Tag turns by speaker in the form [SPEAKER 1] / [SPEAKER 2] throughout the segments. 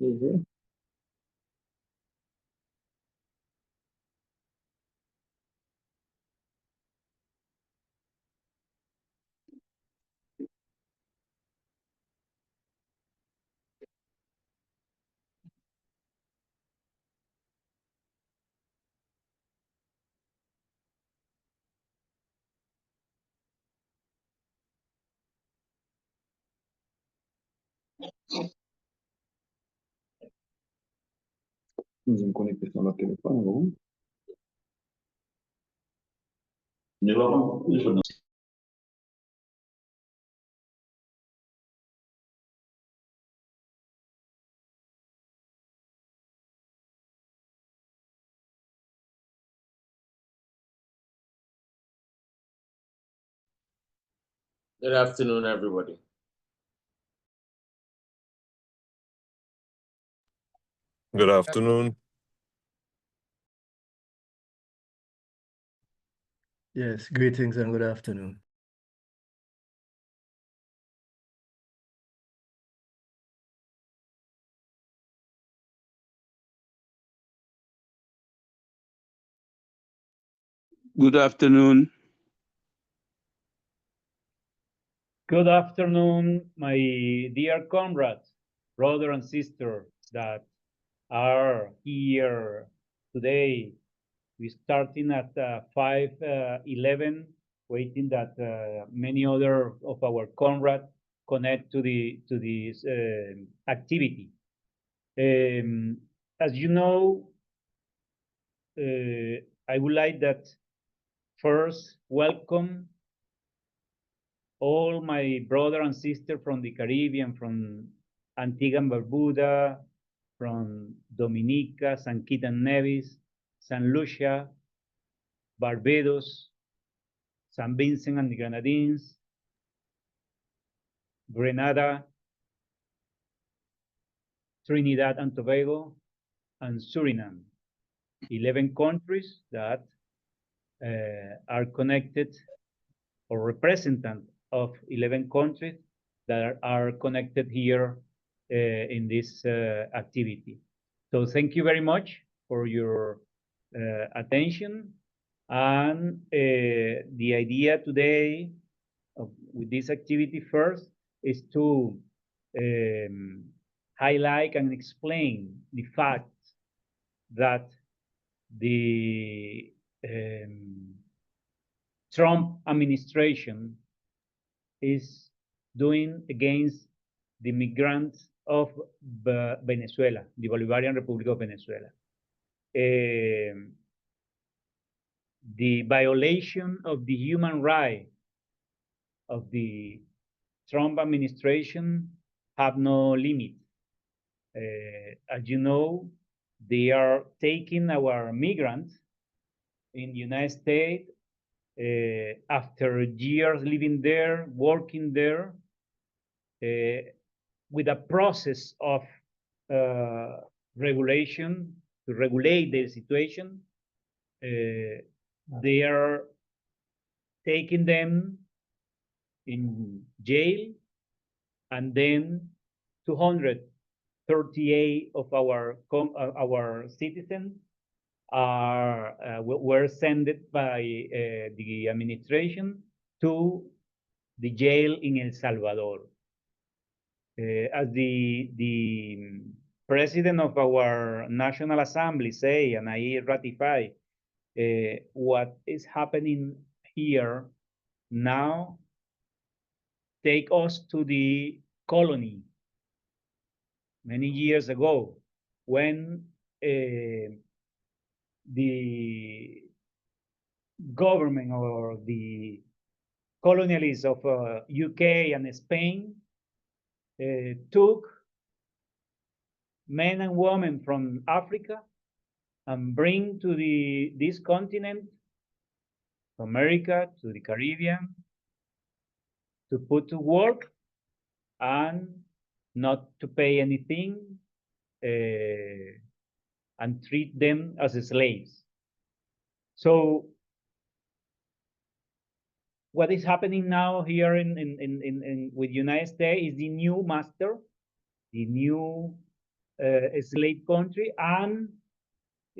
[SPEAKER 1] Mhm. Ils ont connecté sur leur téléphone, bon.
[SPEAKER 2] Good afternoon, everybody.
[SPEAKER 3] Good afternoon.
[SPEAKER 4] Yes, greetings and good afternoon.
[SPEAKER 1] Good afternoon.
[SPEAKER 5] Good afternoon, my dear comrades, brother and sister that are here today. We're starting at 5:11, waiting that many other of our comrades connect to this activity. As you know, I would like that first welcome all my brother and sister from the Caribbean, from Antigua and Barbuda, from Dominica, St. Kitts and Nevis, St. Lucia, Barbados, St. Vincent and the Granadines, Grenada, Trinidad and Tobago, and Surinam. 11 countries that are connected, or representative of 11 countries that are connected here in this activity. So thank you very much for your attention. And the idea today with this activity first is to highlight and explain the fact that the Trump administration is doing against the migrants of Venezuela, the Bolivarian Republic of Venezuela. The violation of the human right of the Trump administration have no limit. As you know, they are taking our migrants in the United States after years living there, working there, with a process of regulation to regulate the situation. They are taking them in jail, and then 238 of our citizens were sent by the administration to the jail in El Salvador. As the president of our National Assembly say, and I ratify, what is happening here now take us to the colony many years ago, when the government or the colonialists of UK and Spain took men and women from Africa and bring to this continent, America, to the Caribbean, to put to work and not to pay anything, and treat them as slaves. So what is happening now here with United States is the new master, the new a slave country, and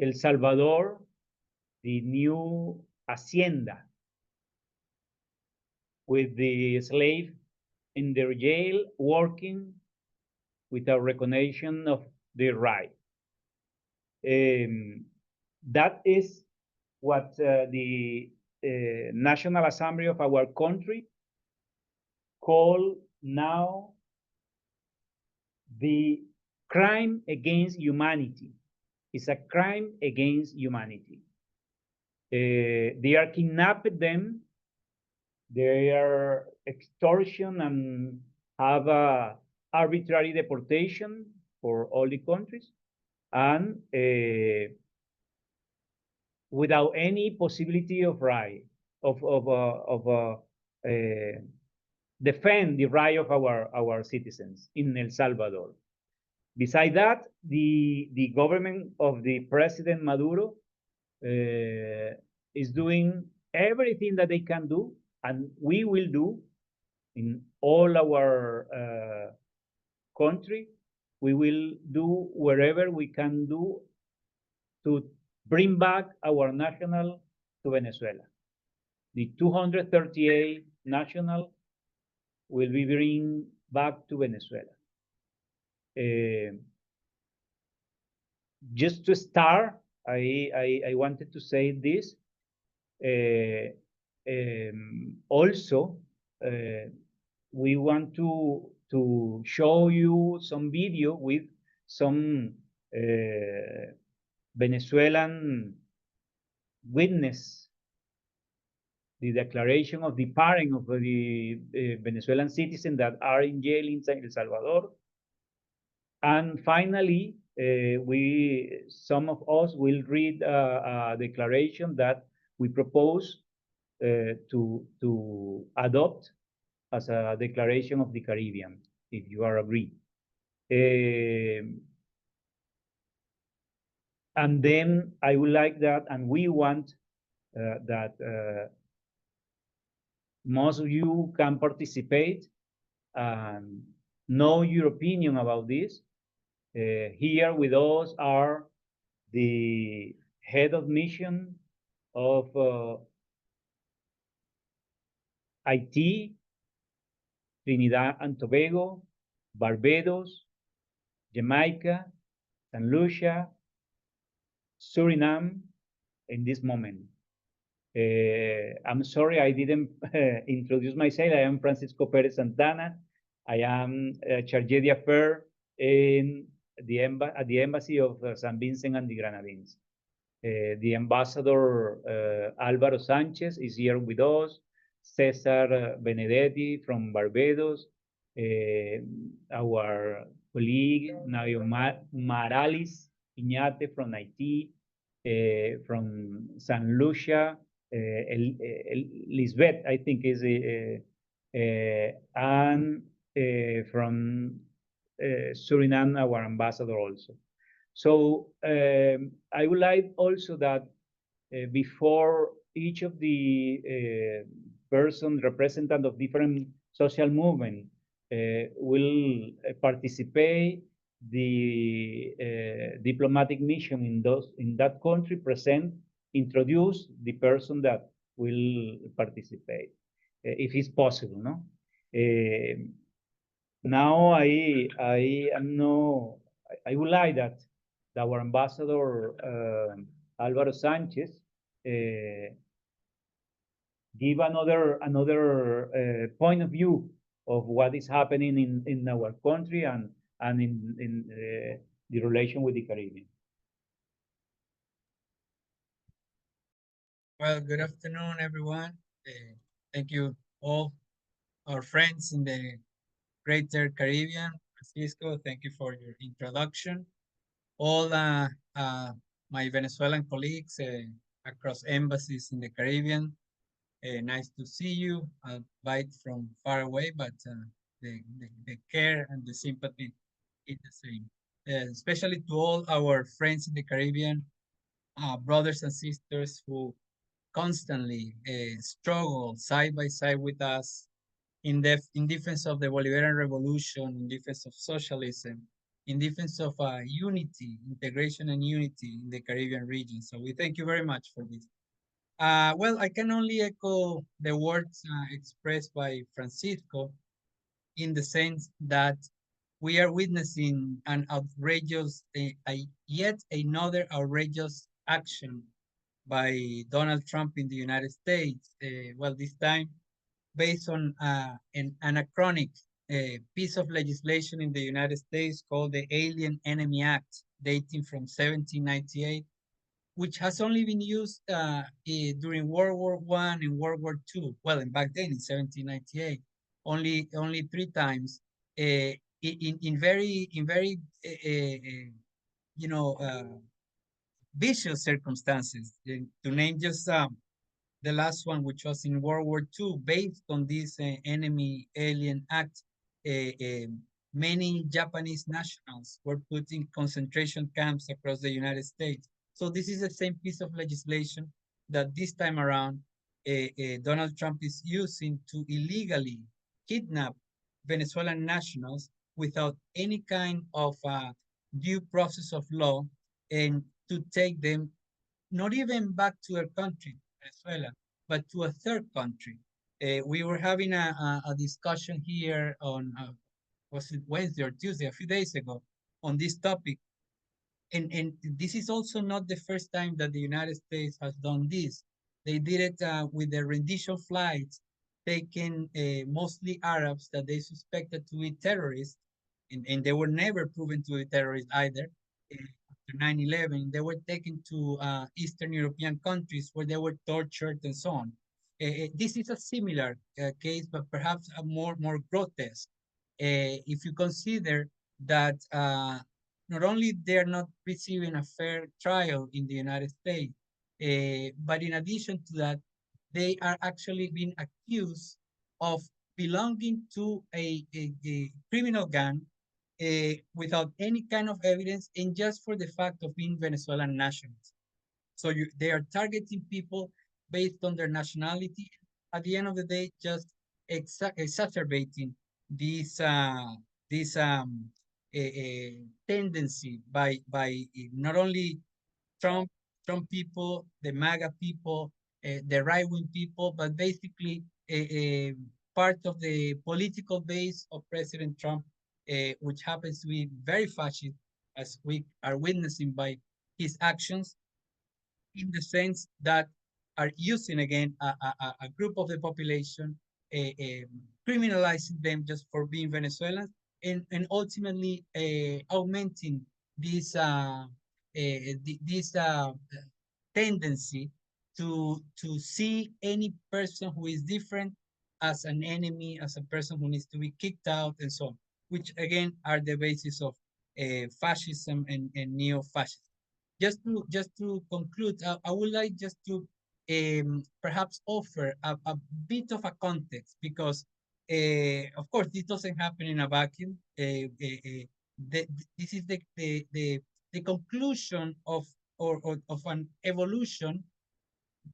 [SPEAKER 5] El Salvador, the new hacienda, with the slave in their jail working without recognition of their right. That is what the National Assembly of our country call now the crime against humanity. It's a crime against humanity. They are kidnapping them. They are extortion and have a arbitrary deportation for all the countries, and without any possibility of right defend the right of our citizens in El Salvador. Besides that, the government of the President Maduro is doing everything that they can do, and we will do in all our country. We will do wherever we can do to bring back our national to Venezuela. The 238 national will be bring back to Venezuela. Just to start, I wanted to say this. Also, we want to show you some video with some Venezuelan witness the declaration of the parent of the Venezuelan citizens that are in jail in El Salvador. And finally, some of us will read a declaration that we propose to adopt as a declaration of the Caribbean, if you are agreed. And then I would like that, and we want that most of you can participate and know your opinion about this. Here with us are the head of mission of Haití, Trinidad and Tobago, Barbados, Jamaica, St. Lucia, Surinam in this moment. I'm sorry I didn't introduce myself. I am Francisco Perez Santana. I am Chargé d'Affaires at the Embassy of San Vincent and the Granadines. The ambassador Álvaro Sánchez is here with us. Cesar Benedetti from Barbados. Our colleague Nayo Maralis Iñate from Haití. From San Lucia, Lisbeth, I think is, and from Suriname, our ambassador also. So I would like also that before each of the person representative of different social movement will participate the diplomatic mission in that country, introduce the person that will participate, if it's possible, no? Now I would like that our ambassador Álvaro Sánchez give another point of view of what is happening in our country and in the relation with the Caribbean.
[SPEAKER 6] Well, good afternoon, everyone. Thank you all our friends in the Greater Caribbean. Francisco, thank you for your introduction. All my Venezuelan colleagues across embassies in the Caribbean, nice to see you, albeit from far away, but the care and the sympathy is the same. Especially to all our friends in the Caribbean, brothers and sisters who constantly struggle side by side with us in defense of the Bolivarian Revolution, in defense of socialism, in defense of unity, integration and unity in the Caribbean region. So we thank you very much for this. Well, I can only echo the words expressed by Francisco in the sense that we are witnessing an outrageous, yet another outrageous action by Donald Trump in the United States. Well, this time based on an anachronic piece of legislation in the United States called the Alien Enemy Act, dating from 1798, which has only been used during World War I and World War II. Well, and back then in 1798, only 3 times. In very you know vicious circumstances. To name just the last one, which was in World War II, based on this Enemy Alien Act, many Japanese nationals were put in concentration camps across the United States. So this is the same piece of legislation that this time around Donald Trump is using to illegally kidnap Venezuelan nationals without any kind of due process of law, and to take them not even back to their country, Venezuela, but to a third country. We were having a discussion here on, was it Wednesday or Tuesday, a few days ago, on this topic. And this is also not the first time that the United States has done this. They did it with the rendition flights, taking mostly Arabs that they suspected to be terrorists, and they were never proven to be terrorists either. After 9/11, they were taken to Eastern European countries where they were tortured and so on. This is a similar case, but perhaps a more grotesque. If you consider that not only they're not receiving a fair trial in the United States, but in addition to that, they are actually being accused of belonging to a criminal gang without any kind of evidence, and just for the fact of being Venezuelan nationals. So they are targeting people based on their nationality. At the end of the day, just exacerbating this tendency by not only Trump people, the MAGA people, the right-wing people, but basically a part of the political base of President Trump, which happens to be very fascist, as we are witnessing by his actions, in the sense that are using again a group of the population, criminalizing them just for being Venezuelans, and ultimately augmenting this tendency to see any person who is different as an enemy, as a person who needs to be kicked out, and so on, which again are the basis of fascism and neo-fascism. Just to conclude, I would like just to perhaps offer a bit of a context, because of course this doesn't happen in a vacuum. This is the conclusion of an evolution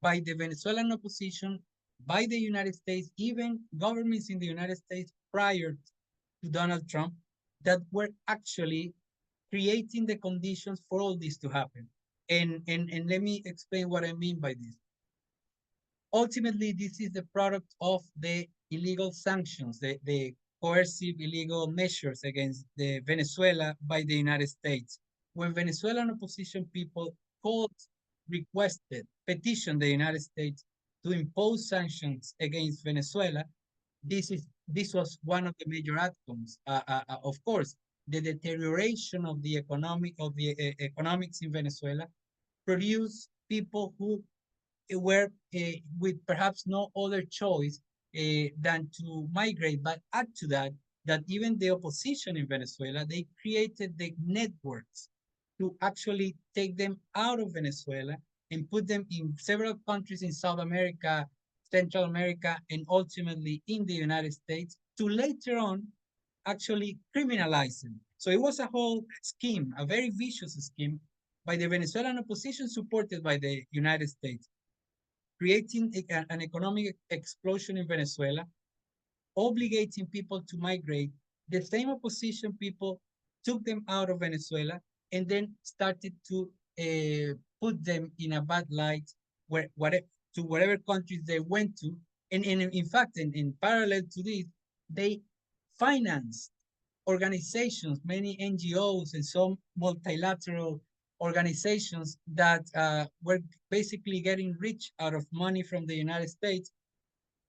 [SPEAKER 6] by the Venezuelan opposition, by the United States, even governments in the United States prior to Donald Trump, that were actually creating the conditions for all this to happen. And let me explain what I mean by this. Ultimately, this is the product of the illegal sanctions, the coercive illegal measures against the Venezuela by the United States. When Venezuelan opposition people called, requested, petitioned the United States to impose sanctions against Venezuela, this was one of the major outcomes. Of course, the deterioration of the economics in Venezuela produced people who were with perhaps no other choice than to migrate. But add to that, that even the opposition in Venezuela, they created the networks to actually take them out of Venezuela and put them in several countries in South America, Central America, and ultimately in the United States, to later on actually criminalize them. So it was a whole scheme, a very vicious scheme by the Venezuelan opposition supported by the United States, creating an economic explosion in Venezuela, obligating people to migrate, the same opposition people took them out of Venezuela, and then started to put them in a bad light to whatever countries they went to. And in fact, in parallel to this, they financed organizations, many NGOs and some multilateral organizations that were basically getting rich out of money from the United States,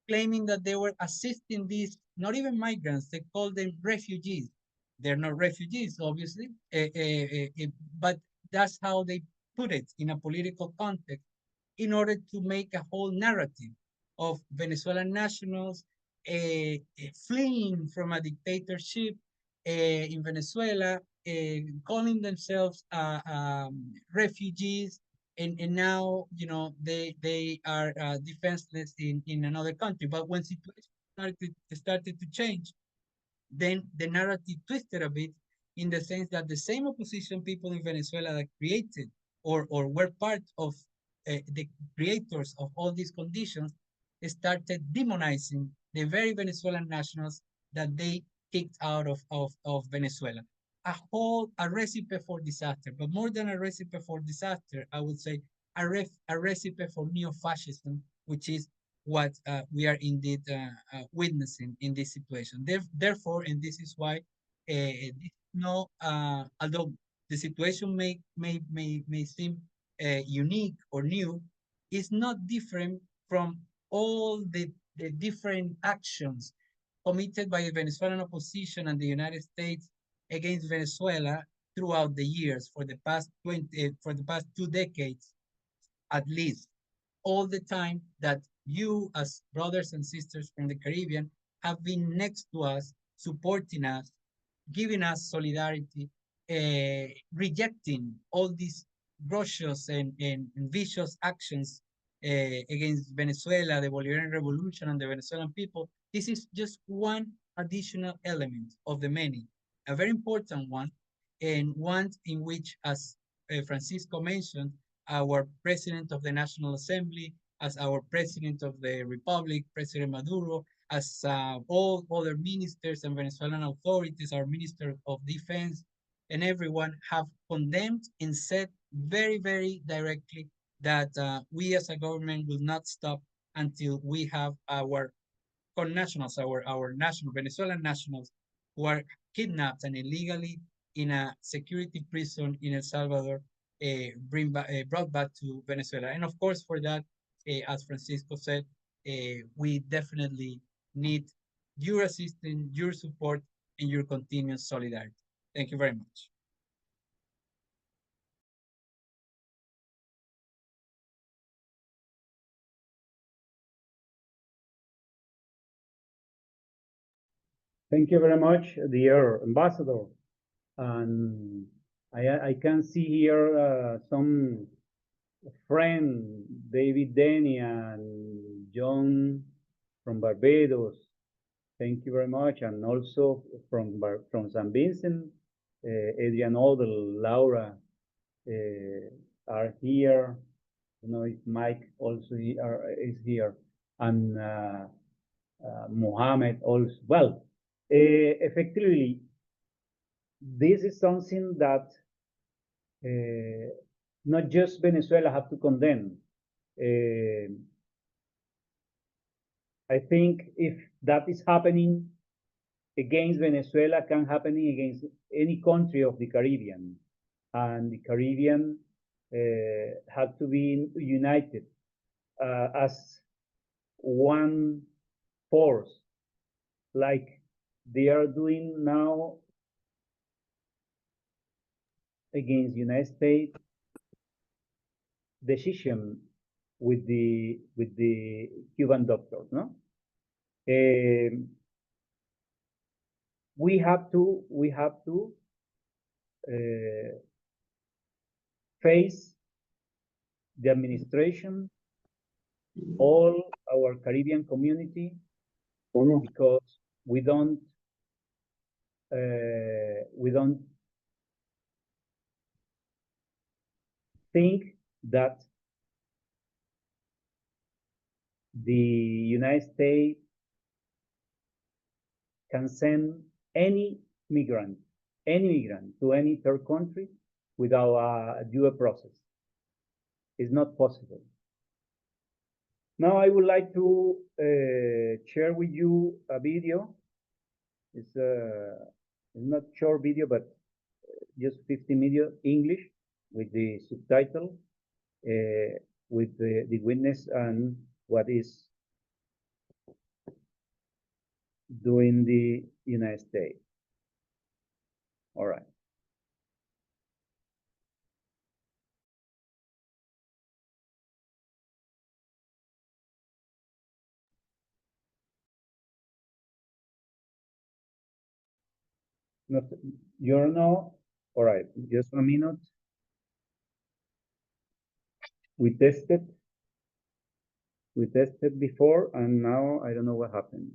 [SPEAKER 6] claiming that they were assisting these, not even migrants, they call them refugees. They're not refugees, obviously, but that's how they put it in a political context in order to make a whole narrative of Venezuelan nationals fleeing from a dictatorship in Venezuela, calling themselves refugees, and now they are defenseless in another country. But when situation started to change, then the narrative twisted a bit, in the sense that the same opposition people in Venezuela that created or were part of the creators of all these conditions started demonizing the very Venezuelan nationals that they kicked out of Venezuela. A recipe for disaster, but more than a recipe for disaster, I would say a recipe for neo-fascism, which is what we are indeed witnessing in this situation. Therefore, and this is why, although the situation may seem unique or new, is not different from all the different actions committed by the Venezuelan opposition and the United States against Venezuela throughout the years, for the past 2 decades at least. All the time that you, as brothers and sisters from the Caribbean, have been next to us, supporting us, giving us solidarity, rejecting all these atrocious and vicious actions against Venezuela, the Bolivarian Revolution, and the Venezuelan people. This is just one additional element of the many, a very important one, and one in which, as Francisco mentioned, our president of the National Assembly, as our president of the Republic, President Maduro, as all other ministers and Venezuelan authorities, our Minister of Defense, and everyone have condemned and said very, very directly that we as a government will not stop until we have our connationals, our national Venezuelan nationals who are kidnapped and illegally in a security prison in El Salvador, brought back to Venezuela. And of course, for that, as Francisco said, we definitely need your assistance, your support, and your continuous solidarity. Thank you very much.
[SPEAKER 5] Thank you very much, dear ambassador. And I can see here some friend, David Denny and John from Barbados. Thank you very much. And also from St. Vincent, Adrian Odell, Laura are here. You know, if Mike also is here, and Mohammed also. Well, effectively, this is something that not just Venezuela have to condemn. I think if that is happening against Venezuela, can happen against any country of the Caribbean, and the Caribbean have to be united as one force, like they are doing now against United States decision with the Cuban doctors, no? We have to face the administration, all our Caribbean community, because we don't think that the United States can send any migrant any migrant to any third country without a due process. It's not possible. Now I would like to share with you a video. It's not short video, but just 15 minutes English with the subtitle, with the witness and what is doing the United States. All right. No, you don't know? All right, just a minute. We tested before, and now I don't know what happened.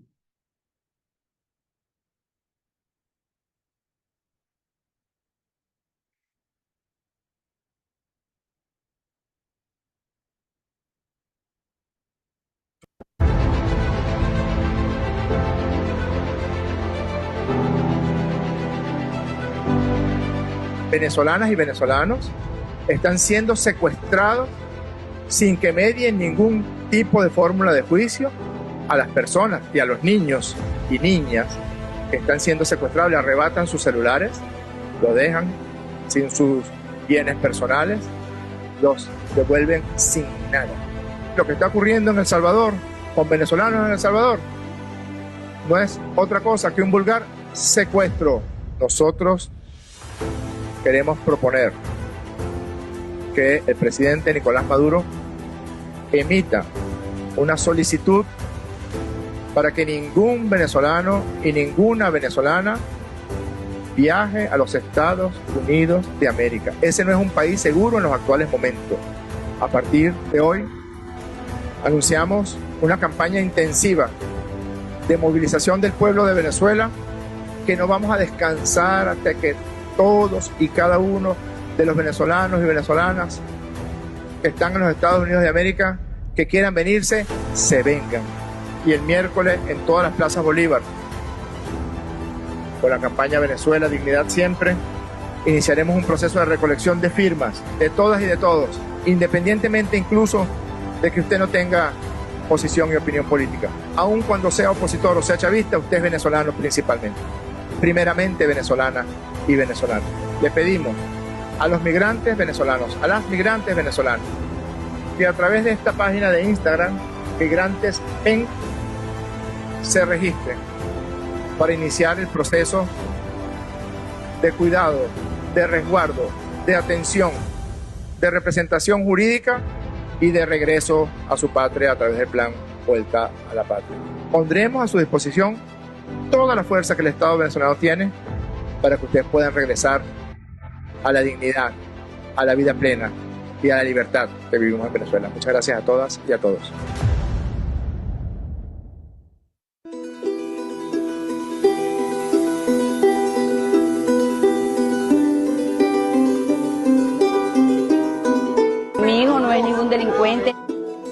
[SPEAKER 7] Venezolanas y venezolanos están siendo secuestrados sin que medien ningún tipo de fórmula de juicio a las personas y a los niños y niñas que están siendo secuestrados. Le arrebatan sus celulares, lo dejan sin sus bienes personales, los devuelven sin nada. Lo que está ocurriendo en El Salvador, con venezolanos en El Salvador, no es otra cosa que un vulgar secuestro. Nosotros queremos proponer que el presidente Nicolás Maduro emita una solicitud para que ningún venezolano y ninguna venezolana viaje a los Estados Unidos de América. Ese no es un país seguro en los actuales momentos. A partir de hoy, anunciamos una campaña intensiva de movilización del pueblo de Venezuela, que no vamos a descansar hasta que todos y cada uno de los venezolanos y venezolanas que están en los Estados Unidos de América, que quieran venirse, se vengan. Y el miércoles en todas las plazas Bolívar, con la campaña Venezuela, Dignidad Siempre, iniciaremos un proceso de recolección de firmas de todas y de todos, independientemente incluso de que usted no tenga posición y opinión política. Aun cuando sea opositor o sea chavista, usted es venezolano principalmente. Primeramente venezolana y venezolano. Le pedimos a los migrantes venezolanos, a las migrantes venezolanas, que a través de esta página de Instagram, Migrantes en, se registren para iniciar el proceso de cuidado, de resguardo, de atención, de representación jurídica y de regreso a su patria a través del plan Vuelta a la Patria. Pondremos a su disposición toda la fuerza que el Estado venezolano tiene para que ustedes puedan regresar a la dignidad, a la vida plena y a la libertad que vivimos en Venezuela. Muchas gracias a todas y a todos.
[SPEAKER 8] Mi hijo no es ningún delincuente.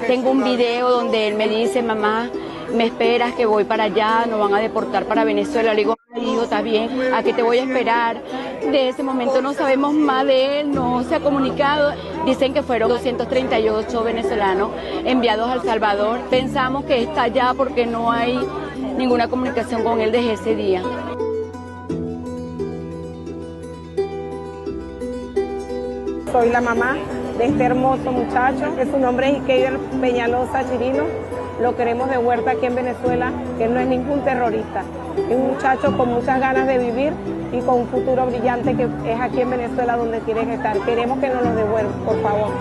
[SPEAKER 8] Tengo un video donde él me dice: mamá, me esperas que voy para allá, nos van a deportar para Venezuela. Le digo: hijo, está bien, ¿a qué te voy a esperar? De ese momento no sabemos más de él, no se ha comunicado. Dicen que fueron 238 venezolanos enviados a El Salvador. Pensamos que está allá porque no hay ninguna comunicación con él desde ese día.
[SPEAKER 9] Soy la mamá de este hermoso muchacho, que su nombre es Ikeider Peñalosa Chirino. Lo queremos de vuelta aquí en Venezuela, que él no es ningún terrorista. Es un muchacho con muchas ganas de vivir y con un futuro brillante, que es aquí en Venezuela donde quiere estar. Queremos que nos lo devuelvan, por favor.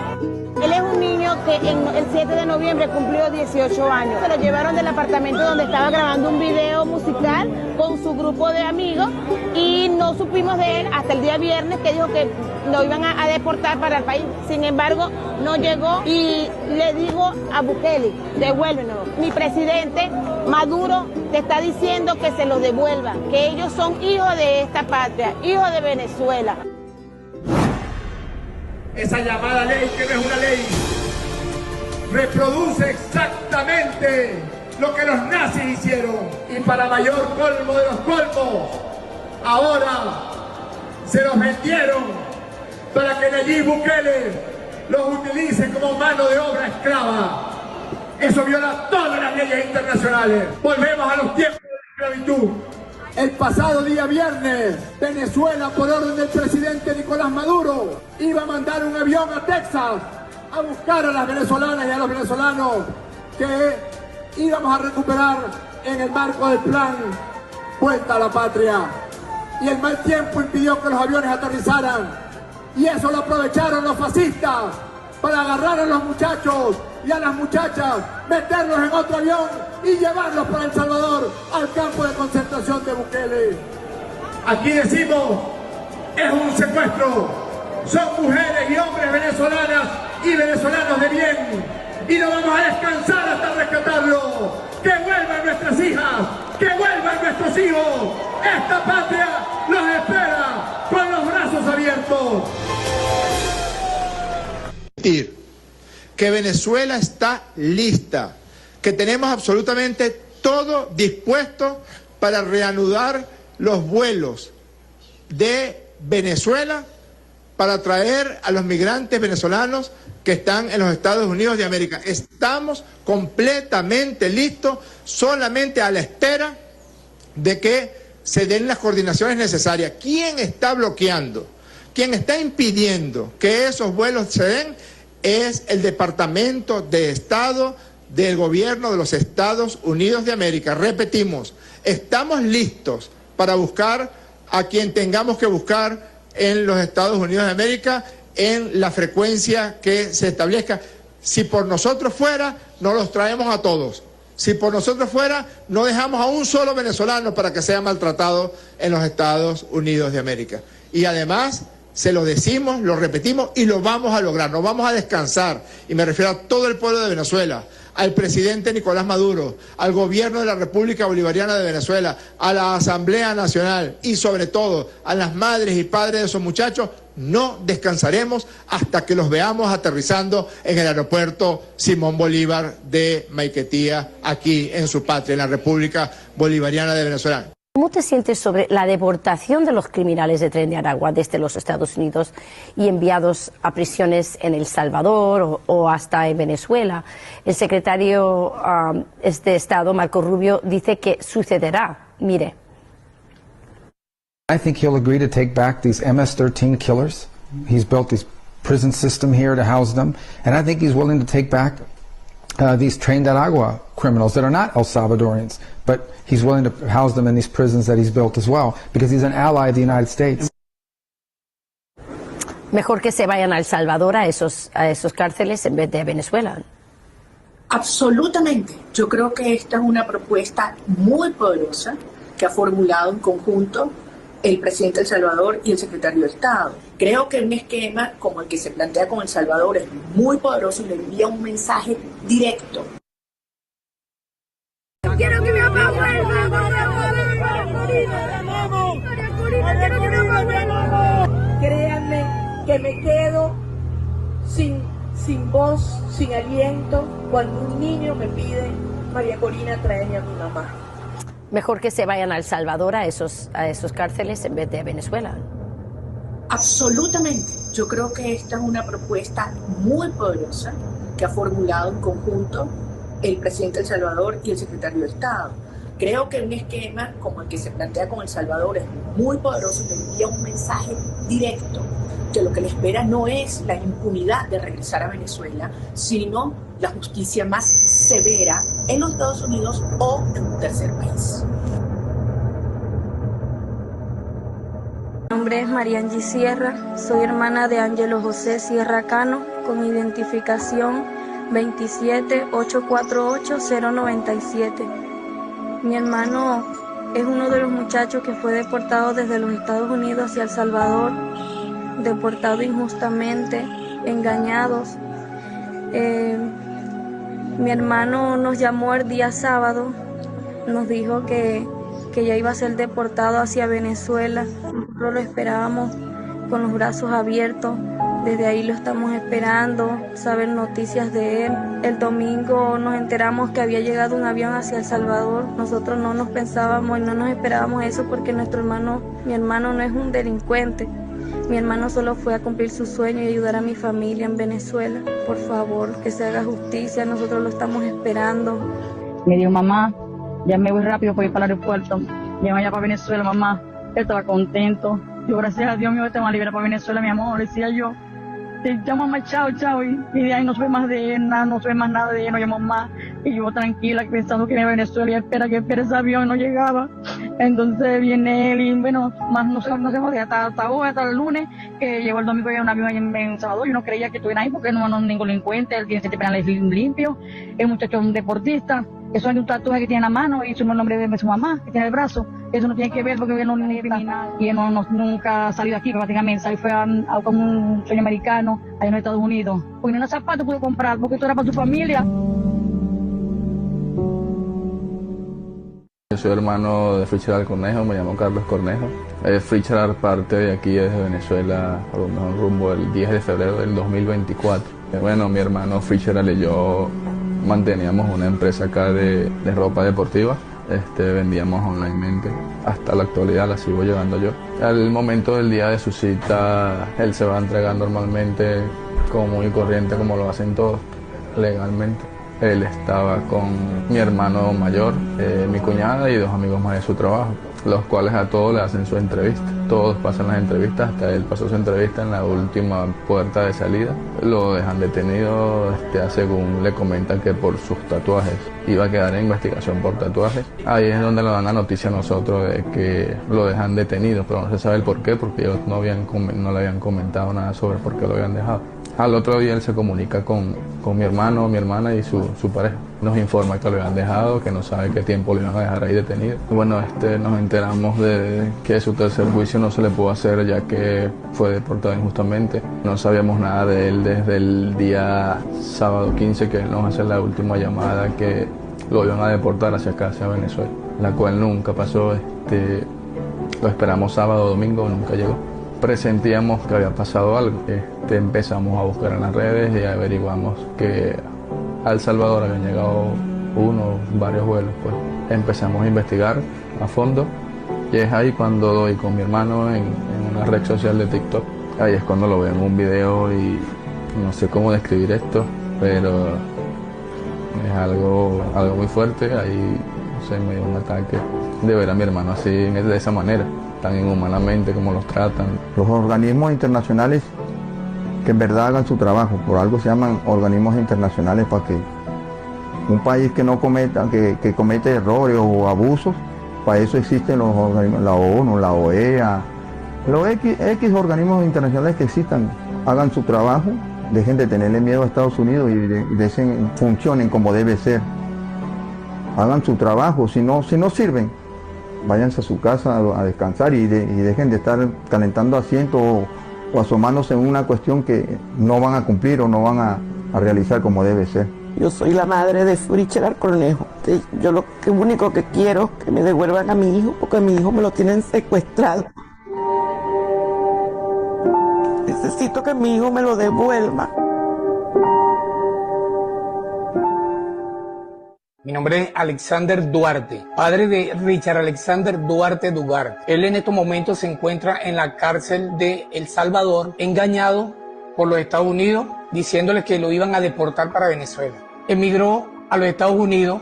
[SPEAKER 8] Él es un niño que el 7 de noviembre cumplió 18 años. Se lo llevaron del apartamento donde estaba grabando un video musical con su grupo de amigos y no supimos de él hasta el día viernes, que dijo que lo iban a deportar para el país. Sin embargo, no llegó y le digo a Bukele: devuélvenos. Mi presidente Maduro te está diciendo que se lo devuelva, que ellos son hijos de esta patria, hijos de Venezuela.
[SPEAKER 7] Esa llamada ley, que no es una ley, reproduce exactamente lo que los nazis hicieron. Y para mayor colmo de los colmos, ahora se los vendieron para que Nayib Bukele los utilice como mano de obra esclava. Eso viola todas las leyes internacionales. Volvemos a los tiempos de la esclavitud. El pasado día viernes, Venezuela, por orden del presidente Nicolás Maduro, iba a mandar un avión a Texas a buscar a las venezolanas y a los venezolanos que íbamos a recuperar en el marco del plan Vuelta a la Patria. Y el mal tiempo impidió que los aviones aterrizaran. Y eso lo aprovecharon los fascistas para agarrar a los muchachos y a las muchachas, meterlos en otro avión y llevarlos para El Salvador al campo de concentración de Bukele. Aquí decimos, es un secuestro. Son mujeres y hombres venezolanas y venezolanos de bien. Y no vamos a descansar hasta rescatarlos. Que vuelvan nuestras hijas, que vuelvan nuestros hijos. Esta patria los espera con los brazos abiertos. Que Venezuela está lista, que tenemos absolutamente todo dispuesto para reanudar los vuelos de Venezuela para traer a los migrantes venezolanos que están en los Estados Unidos de América. Estamos completamente listos, solamente a la espera de que se den las coordinaciones necesarias. ¿Quién está bloqueando? ¿Quién está impidiendo que esos vuelos se den? Es el Departamento de Estado del Gobierno de los Estados Unidos de América. Repetimos, estamos listos para buscar a quien tengamos que buscar en los Estados Unidos de América en la frecuencia que se establezca. Si por nosotros fuera, no los traemos a todos. Si por nosotros fuera, no dejamos a un solo venezolano para que sea maltratado en los Estados Unidos de América. Y además, se lo decimos, lo repetimos y lo vamos a lograr, no vamos a descansar. Y me refiero a todo el pueblo de Venezuela, al presidente Nicolás Maduro, al gobierno de la República Bolivariana de Venezuela, a la Asamblea Nacional y sobre todo a las madres y padres de esos muchachos. No descansaremos hasta que los veamos aterrizando en el aeropuerto Simón Bolívar de Maiquetía, aquí en su patria, en la República Bolivariana de Venezuela.
[SPEAKER 10] ¿Cómo te sientes sobre la deportación de los criminales de Tren de Aragua desde los Estados Unidos y enviados a prisiones en El Salvador o hasta en Venezuela? El secretario de Estado, Marco Rubio, dice que sucederá. Mire.
[SPEAKER 11] I think he'll agree to take back these MS-13 killers. He's built this prison system here to house them. And I think he's willing to take back these Tren de Aragua criminals that are not El Salvadorians, but he's willing to house them in these prisons that he's built as well, because he's an ally of the United States.
[SPEAKER 10] Mejor que se vayan a El Salvador, a esos cárceles, en vez de Venezuela.
[SPEAKER 12] Absolutamente. Yo creo que esta es una propuesta muy poderosa que ha formulado en conjunto el presidente de El Salvador y el secretario de Estado. Creo que un esquema como el que se plantea con El Salvador es muy poderoso y le envía un mensaje directo.
[SPEAKER 13] Quiero que mi papá vuelva.
[SPEAKER 9] Créanme que me quedo sin voz, sin aliento, cuando un niño me pide, María Corina, tráeme a mi mamá.
[SPEAKER 10] Mejor que se vayan a El Salvador, a esos cárceles, en vez de Venezuela.
[SPEAKER 12] Absolutamente. Yo creo que esta es una propuesta muy poderosa que ha formulado en conjunto el presidente de El Salvador y el secretario de Estado. Creo que un esquema como el que se plantea con El Salvador es muy poderoso y le envía un mensaje directo que lo que le espera no es la impunidad de regresar a Venezuela, sino la justicia más severa en los Estados Unidos o en un tercer país.
[SPEAKER 13] Mi nombre es María Angie Sierra, soy hermana de Ángelo José Sierra Cano, con identificación 27848-097. Mi hermano es uno de los muchachos que fue deportado desde los Estados Unidos hacia El Salvador, deportado injustamente, engañados. Mi hermano nos llamó el día sábado, nos dijo que ya iba a ser deportado hacia Venezuela. Nosotros lo esperábamos con los brazos abiertos, Desde ahí lo estamos esperando, saber noticias de él. El domingo nos enteramos que había llegado un avión hacia El Salvador. Nosotros no nos pensábamos y no nos esperábamos eso porque mi hermano no es un delincuente. Mi hermano solo fue a cumplir su sueño y ayudar a mi familia en Venezuela. Por favor, que se haga justicia, nosotros lo estamos esperando.
[SPEAKER 14] Me dijo, mamá, ya me voy rápido para ir para el aeropuerto. Ya vaya para Venezuela, mamá. Él estaba contento. Yo, gracias a Dios mío, te van a liberar para Venezuela, mi amor, decía yo. Te llamo, mamá, chao, chao. Y de ahí no supe más de él, no supe más nada de él, no llamó más. Y yo tranquila, pensando que iba a Venezuela y espera ese avión, no llegaba. Entonces viene él y bueno, más no se hasta hoy, hasta el lunes, que llegó el domingo y había un avión ahí en Salvador. Yo no creía que estuviera ahí porque no es ningún delincuente, él tiene 7 penales limpios, es un muchacho, un deportista. Eso es un tatuaje que tiene en la mano y su nombre de su mamá, que tiene el brazo. Eso no tiene que ver porque él no es criminal y él nunca ha salido aquí prácticamente. Él fue a como un sueño americano allá en los Estados Unidos. Porque ni los zapatos pudo comprar porque esto era para su familia.
[SPEAKER 15] Yo soy hermano de Fitzgerald Cornejo, me llamo Carlos Cornejo. Fitzgerald parte de aquí desde Venezuela rumbo el 10 de febrero del 2024. Bueno, mi hermano Fitzgerald y yo manteníamos una empresa acá de ropa deportiva. Vendíamos onlinemente. Hasta la actualidad la sigo llevando yo. Al momento del día de su cita, él se va a entregar normalmente común y corriente como lo hacen todos, legalmente. Él estaba con mi hermano mayor, mi cuñada y 2 amigos más de su trabajo, los cuales a todos le hacen su entrevista. Todos pasan las entrevistas, hasta él pasó su entrevista en la última puerta de salida. Lo dejan detenido, según le comentan que por sus tatuajes. Iba a quedar en investigación por tatuajes. Ahí es donde nos dan la noticia a nosotros de que lo dejan detenido, pero no se sabe el por qué, porque ellos no le habían comentado nada sobre por qué lo habían dejado. Al otro día él se comunica con mi hermano, mi hermana y su pareja. Nos informa que lo habían dejado, que no sabe qué tiempo lo iban a dejar ahí detenido. Bueno, nos enteramos de que su tercer juicio no se le pudo hacer ya que fue deportado injustamente. No sabíamos nada de él desde el día sábado 15 que nos hace la última llamada que lo iban a deportar hacia acá, hacia Venezuela, la cual nunca pasó. Lo esperamos sábado, domingo, nunca llegó. Presentíamos que había pasado algo. Empezamos a buscar en las redes y averiguamos que a El Salvador habían llegado varios vuelos. Pues empezamos a investigar a fondo y es ahí cuando doy con mi hermano en una red social de TikTok. Ahí es cuando lo veo en un video y no sé cómo describir esto, pero es algo muy fuerte. Ahí no sé, me dio un ataque de ver a mi hermano así, de esa manera, tan inhumanamente como los tratan.
[SPEAKER 16] Los organismos internacionales que en verdad hagan su trabajo, por algo se llaman organismos internacionales, para que un país que no cometa, que comete errores o abusos, para eso existen los organismos, la ONU, la OEA, los X organismos internacionales que existan, hagan su trabajo, dejen de tenerle miedo a Estados Unidos y funcionen como debe ser. Hagan su trabajo, si no sirven, váyanse a su casa a descansar y dejen de estar calentando asientos o asomándose en una cuestión que no van a cumplir o no van a realizar como debe ser.
[SPEAKER 17] Yo soy la madre de Fitzgerald Cornejo. Yo lo único que quiero es que me devuelvan a mi hijo, porque a mi hijo me lo tienen secuestrado. Necesito que mi hijo me lo devuelva.
[SPEAKER 18] Mi nombre es Alexander Duarte, padre de Richard Alexander Duarte Dugard. Él en estos momentos se encuentra en la cárcel de El Salvador, engañado por los Estados Unidos, diciéndoles que lo iban a deportar para Venezuela. Emigró a los Estados Unidos,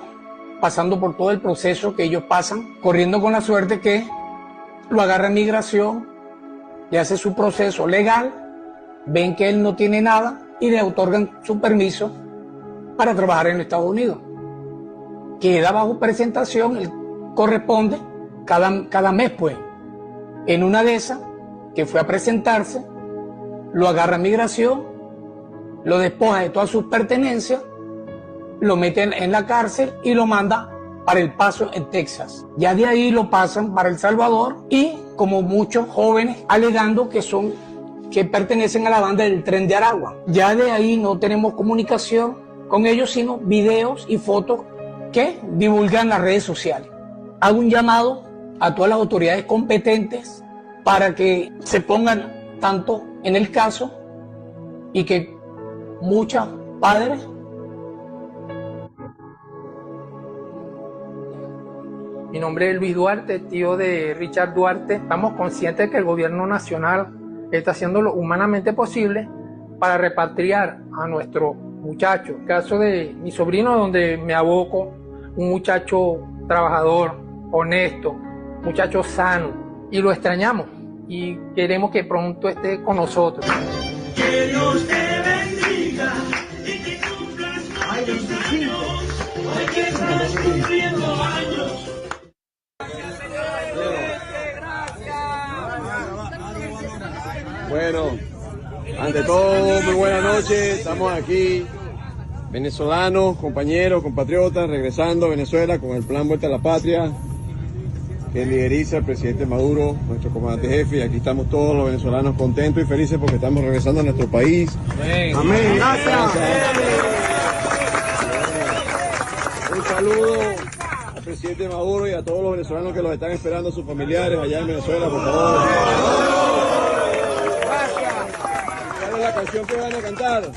[SPEAKER 18] pasando por todo el proceso que ellos pasan, corriendo con la suerte que lo agarra migración, le hace su proceso legal, ven que él no tiene nada y le otorgan su permiso para trabajar en los Estados Unidos. Queda bajo presentación, él corresponde cada mes, pues. En una de esas, que fue a presentarse, lo agarra migración, lo despoja de todas sus pertenencias, lo mete en la cárcel y lo manda para El Paso, en Texas. Ya de ahí lo pasan para El Salvador y, como muchos jóvenes, alegando que pertenecen a la banda del Tren de Aragua. Ya de ahí no tenemos comunicación con ellos, sino videos y fotos que divulgan las redes sociales. Hago un llamado a todas las autoridades competentes para que se pongan tanto en el caso y que muchos padres Mi nombre es Luis Duarte, tío de Richard Duarte. Estamos conscientes de que el gobierno nacional está haciendo lo humanamente posible para repatriar a nuestros muchachos. El caso de mi sobrino, donde me aboco, un muchacho trabajador, honesto, muchacho sano, y lo extrañamos y queremos que pronto esté con nosotros.
[SPEAKER 19] Que Dios te bendiga y que cumplas muchos años, hoy que estás cumpliendo años.
[SPEAKER 20] Bueno, ante todo, muy buenas noches. Estamos aquí, venezolanos, compañeros, compatriotas, regresando a Venezuela con el plan Vuelta a la Patria, que lideriza el presidente Maduro, nuestro comandante jefe, y aquí estamos todos los venezolanos contentos y felices porque estamos regresando a nuestro país.
[SPEAKER 19] Amén.
[SPEAKER 20] Amén. Gracias. Un saludo al presidente Maduro y a todos los venezolanos que los están esperando, sus familiares allá en Venezuela, por favor. ¿Cuál es la canción que van a cantar?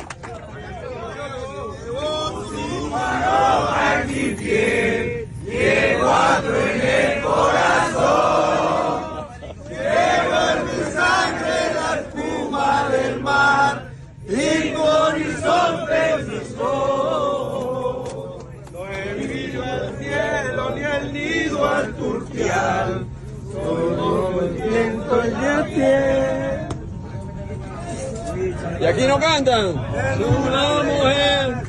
[SPEAKER 19] Llevo otro en el corazón, llevo en mi sangre la espuma del mar y tu horizonte mis ojos. No he vivido el cielo ni el nido al turpial, solo el viento y el pie.
[SPEAKER 20] Y aquí no cantan. Una mujer.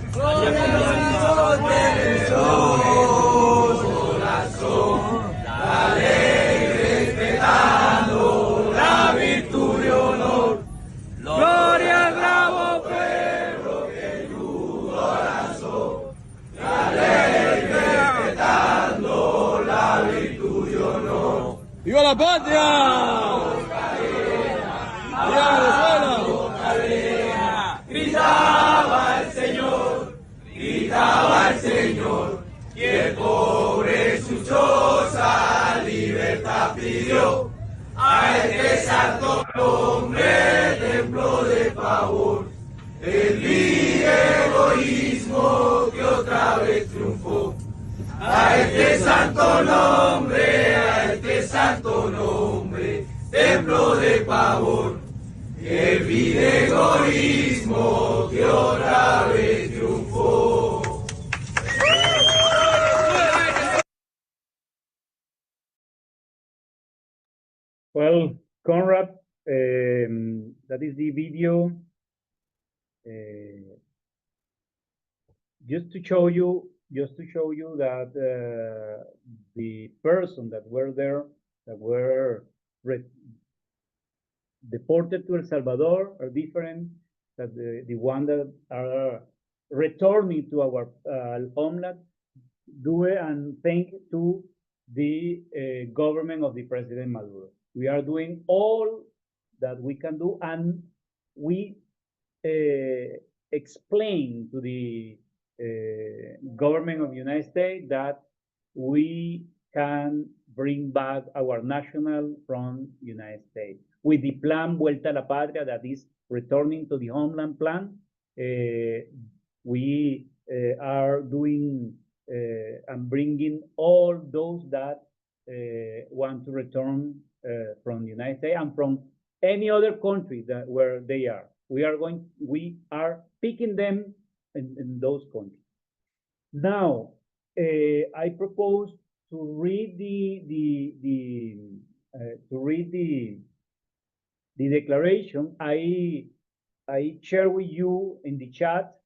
[SPEAKER 19] La virtud y honor, gloria al bravo pueblo que ayudó a la ley respetando la virtud y honor.
[SPEAKER 20] ¡Viva la patria! ¡Viva Venezuela!
[SPEAKER 19] Gritaba el Señor, y el pobre en su choza libertad pidió. A este santo nombre, templo de favor, el vil egoísmo que otra vez triunfó. A este santo nombre, templo de pavor, el vil egoísmo que otra vez triunfó.
[SPEAKER 5] Well, Conrad, that is the video. Just to show you that the person that were there, that were deported to El Salvador, are different that the one that are returning to our homeland. Do it and thank to the government of the President Maduro. We are doing all that we can do, and we explain to the government of the United States that we can bring back our national from the United States. With the plan Vuelta a la Patria, that is returning to the homeland plan, we are doing and bringing all those that want to return from the United States and from any other country that where they are. We are picking them in those countries. Now, I propose to read the declaration. I share with you in the chat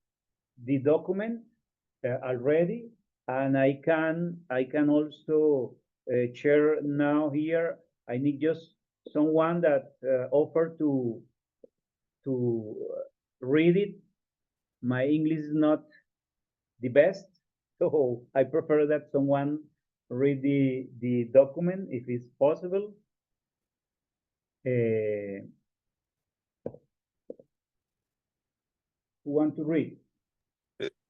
[SPEAKER 5] the document already, and I can also share now here. I need just someone that offer to read it. My English is not the best, so I prefer that someone read the document if it's possible. Who want to read?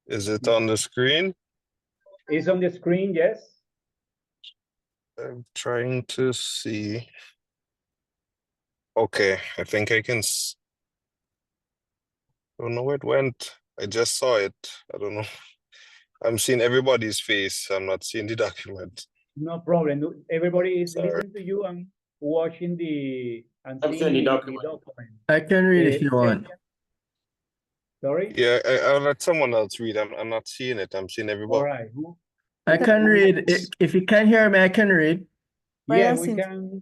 [SPEAKER 3] Is it on the screen?
[SPEAKER 5] It's on the screen, yes.
[SPEAKER 3] I'm trying to see. Okay, I think I can. don't know where it went. I just saw it. I don't know. I'm seeing everybody's face. I'm not seeing the document.
[SPEAKER 5] No problem. Everybody is
[SPEAKER 3] Sorry.
[SPEAKER 5] listening to you and watching the and
[SPEAKER 2] I'm
[SPEAKER 5] seeing
[SPEAKER 2] seeing the
[SPEAKER 5] the
[SPEAKER 2] document.
[SPEAKER 5] document.
[SPEAKER 4] I can read if you want.
[SPEAKER 5] Sorry?
[SPEAKER 3] Yeah, I'll let someone else read. I'm not seeing it. I'm seeing
[SPEAKER 5] All
[SPEAKER 3] everybody.
[SPEAKER 5] right.
[SPEAKER 4] I can read. If you can hear me, I can read.
[SPEAKER 5] Yeah,
[SPEAKER 13] Brian,
[SPEAKER 5] we can,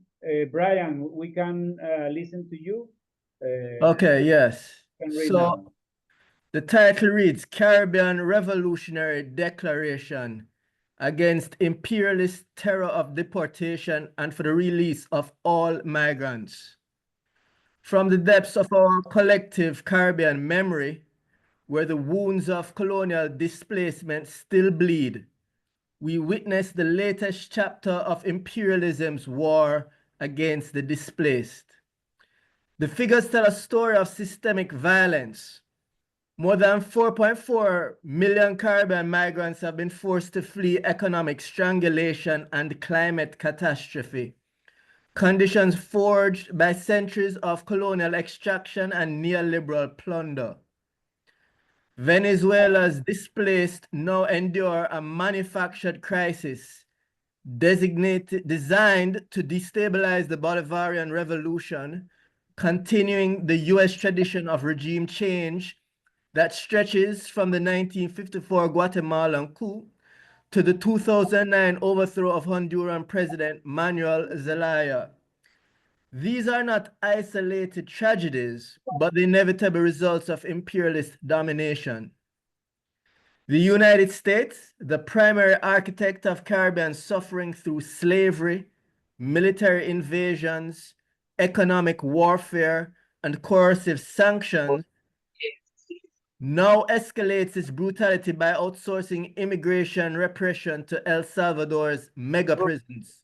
[SPEAKER 5] Brian, we can listen to you.
[SPEAKER 4] Okay, yes.
[SPEAKER 5] Can read
[SPEAKER 4] So
[SPEAKER 5] now.
[SPEAKER 4] the title reads Caribbean Revolutionary Declaration Against Imperialist Terror of Deportation and for the Release of All Migrants. From the depths of our collective Caribbean memory, where the wounds of colonial displacement still bleed, we witness the latest chapter of imperialism's war against the displaced. The figures tell a story of systemic violence. More than 4.4 million Caribbean migrants have been forced to flee economic strangulation and climate catastrophe, conditions forged by centuries of colonial extraction and neoliberal plunder. Venezuela's displaced now endure a manufactured crisis designed to destabilize the Bolivarian Revolution, continuing the US tradition of regime change that stretches from the 1954 Guatemalan coup to the 2009 overthrow of Honduran President Manuel Zelaya. These are not isolated tragedies, but the inevitable results of imperialist domination. The United States, the primary architect of Caribbean suffering through slavery, military invasions, economic warfare, and coercive sanctions, now escalates its brutality by outsourcing immigration repression to El Salvador's mega prisons.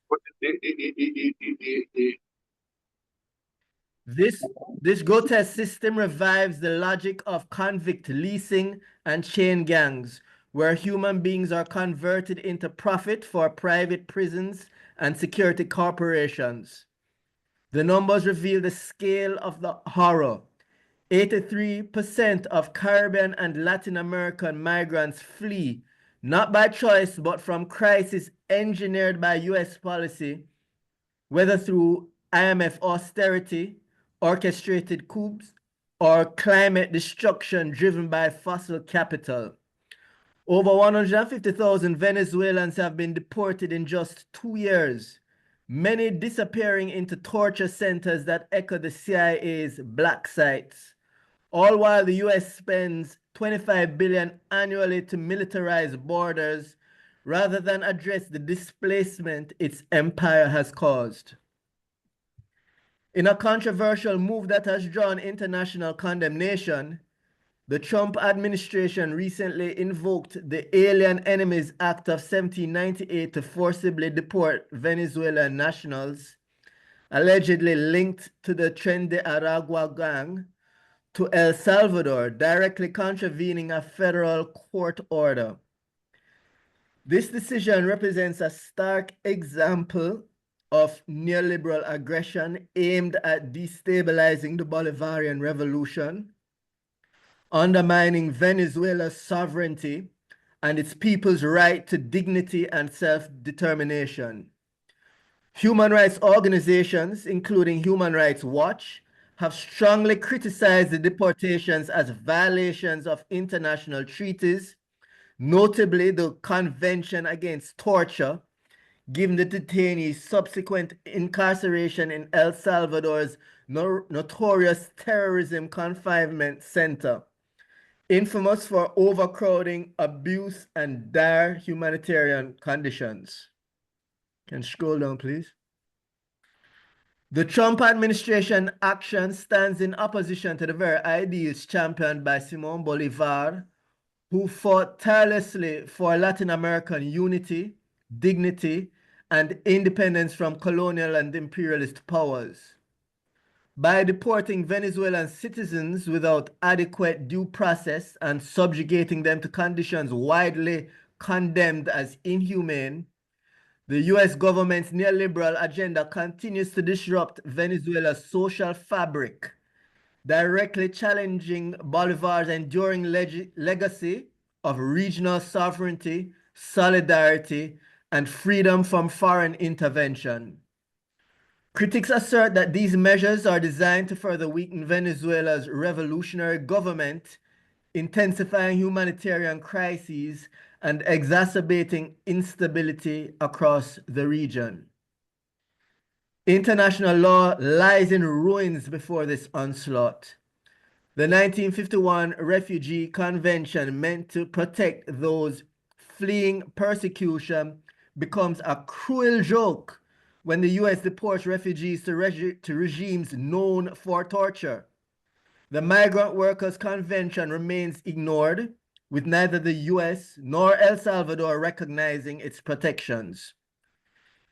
[SPEAKER 4] This grotesque system revives the logic of convict leasing and chain gangs, where human beings are converted into profit for private prisons and security corporations. The numbers reveal the scale of the horror. 83% of Caribbean and Latin American migrants flee, not by choice, but from crisis engineered by US policy, whether through IMF austerity, orchestrated coups, or climate destruction driven by fossil capital. Over 150,000 Venezuelans have been deported in just 2 years, many disappearing into torture centers that echo the CIA's black sites, all while the US spends $25 billion annually to militarize borders rather than address the displacement its empire has caused. In a controversial move that has drawn international condemnation, the Trump administration recently invoked the Alien Enemies Act of 1798 to forcibly deport Venezuelan nationals, allegedly linked to the Tren de Aragua gang, to El Salvador, directly contravening a federal court order. This decision represents a stark example of neoliberal aggression aimed at destabilizing the Bolivarian Revolution, undermining Venezuela's sovereignty and its people's right to dignity and self-determination. Human rights organizations, including Human Rights Watch, have strongly criticized the deportations as violations of international treaties, notably the Convention Against Torture, given the detainees' subsequent incarceration in El Salvador's notorious terrorism confinement center, infamous for overcrowding, abuse, and dire humanitarian conditions. Can scroll down, please. The Trump administration action stands in opposition to the very ideals championed by Simón Bolívar, who fought tirelessly for Latin American unity, dignity, and independence from colonial and imperialist powers. By deporting Venezuelan citizens without adequate due process and subjugating them to conditions widely condemned as inhumane, the US government's neoliberal agenda continues to disrupt Venezuela's social fabric, directly challenging Bolivar's enduring legacy of regional sovereignty, solidarity, and freedom from foreign intervention. Critics assert that these measures are designed to further weaken Venezuela's revolutionary government, intensifying humanitarian crises and exacerbating instability across the region. International law lies in ruins before this onslaught. The 1951 Refugee Convention, meant to protect those fleeing persecution, becomes a cruel joke when the U.S. deports refugees to regimes known for torture. The Migrant Workers Convention remains ignored, with neither the U.S. nor El Salvador recognizing its protections.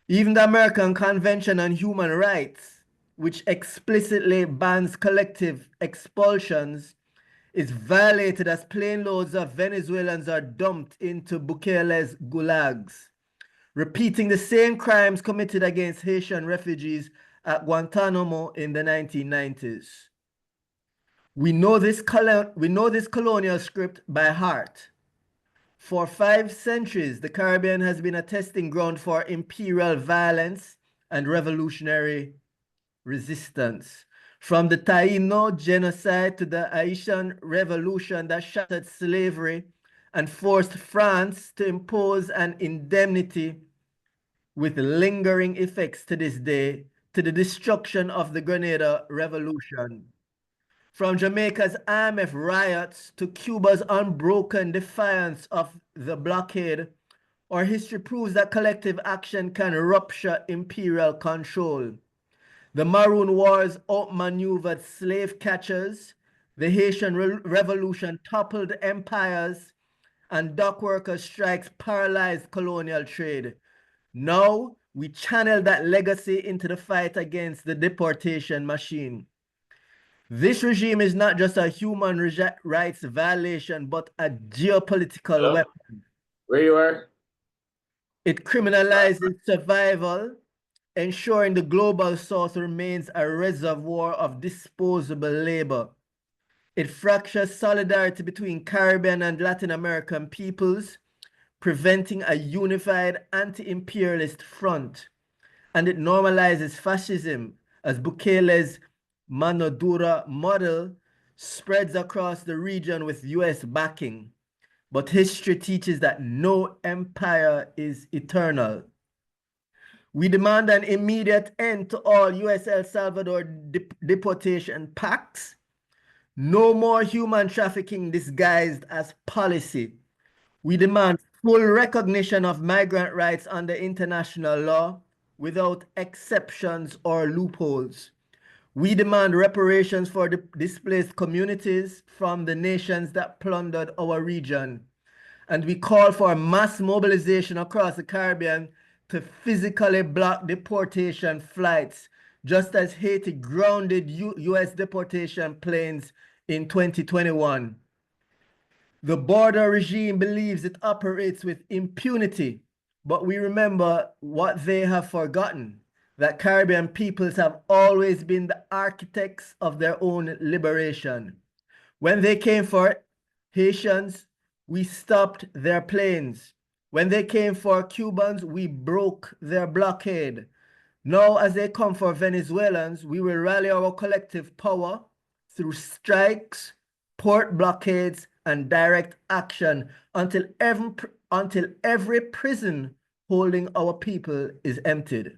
[SPEAKER 4] Even the American Convention on Human Rights, which explicitly bans collective expulsions, is violated as plane loads of Venezuelans are dumped into Bukele's gulags, repeating the same crimes committed against Haitian refugees at Guantanamo in the 1990s. We know this colonial script by heart. For 5 centuries, the Caribbean has been a testing ground for imperial violence and revolutionary resistance. From the Taino genocide to the Haitian Revolution that shattered slavery and forced France to impose an indemnity with lingering effects to this day, to the destruction of the Grenada Revolution. From Jamaica's IMF riots to Cuba's unbroken defiance of the blockade, our history proves that collective action can rupture imperial control. The Maroon Wars outmaneuvered slave catchers, the Haitian Revolution toppled empires, and dock workers' strikes paralyzed colonial trade. Now, we channel that legacy into the fight against the deportation machine. This regime is not just a human rights violation, but a geopolitical weapon.
[SPEAKER 2] Where you are?
[SPEAKER 4] It criminalizes survival, ensuring the global south remains a reservoir of disposable labor. It fractures solidarity between Caribbean and Latin American peoples, preventing a unified anti-imperialist front. And it normalizes fascism as Bukele's Mano Dura model spreads across the region with US backing. But history teaches that no empire is eternal. We demand an immediate end to all US El Salvador deportation pacts. No more human trafficking disguised as policy. We demand full recognition of migrant rights under international law without exceptions or loopholes. We demand reparations for displaced communities from the nations that plundered our region. And we call for mass mobilization across the Caribbean to physically block deportation flights, just as Haiti grounded US deportation planes in 2021. The border regime believes it operates with impunity, but we remember what they have forgotten, that Caribbean peoples have always been the architects of their own liberation. When they came for Haitians, we stopped their planes. When they came for Cubans, we broke their blockade. Now, as they come for Venezuelans, we will rally our collective power through strikes, port blockades, and direct action until every prison holding our people is emptied.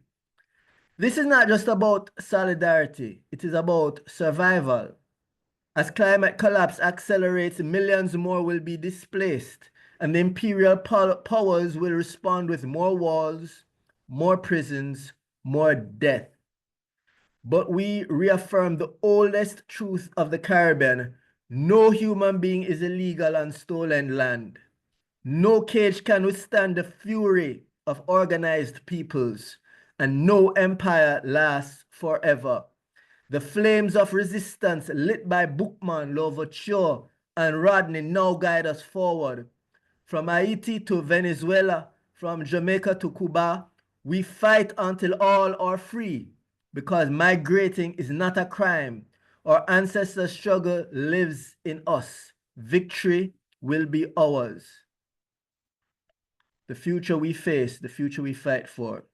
[SPEAKER 4] This is not just about solidarity, it is about survival. As climate collapse accelerates, millions more will be displaced, and the imperial powers will respond with more walls, more prisons, more death. But we reaffirm the oldest truth of the Caribbean: no human being is illegal on stolen land. No cage can withstand the fury of organized peoples, and no empire lasts forever. The flames of resistance lit by Bookman, Louverture, and Rodney now guide us forward. From Haiti to Venezuela, from Jamaica to Cuba, we fight until all are free, because migrating is not a crime. Our ancestors' struggle lives in us. Victory will be ours. The future we face, the future we fight for.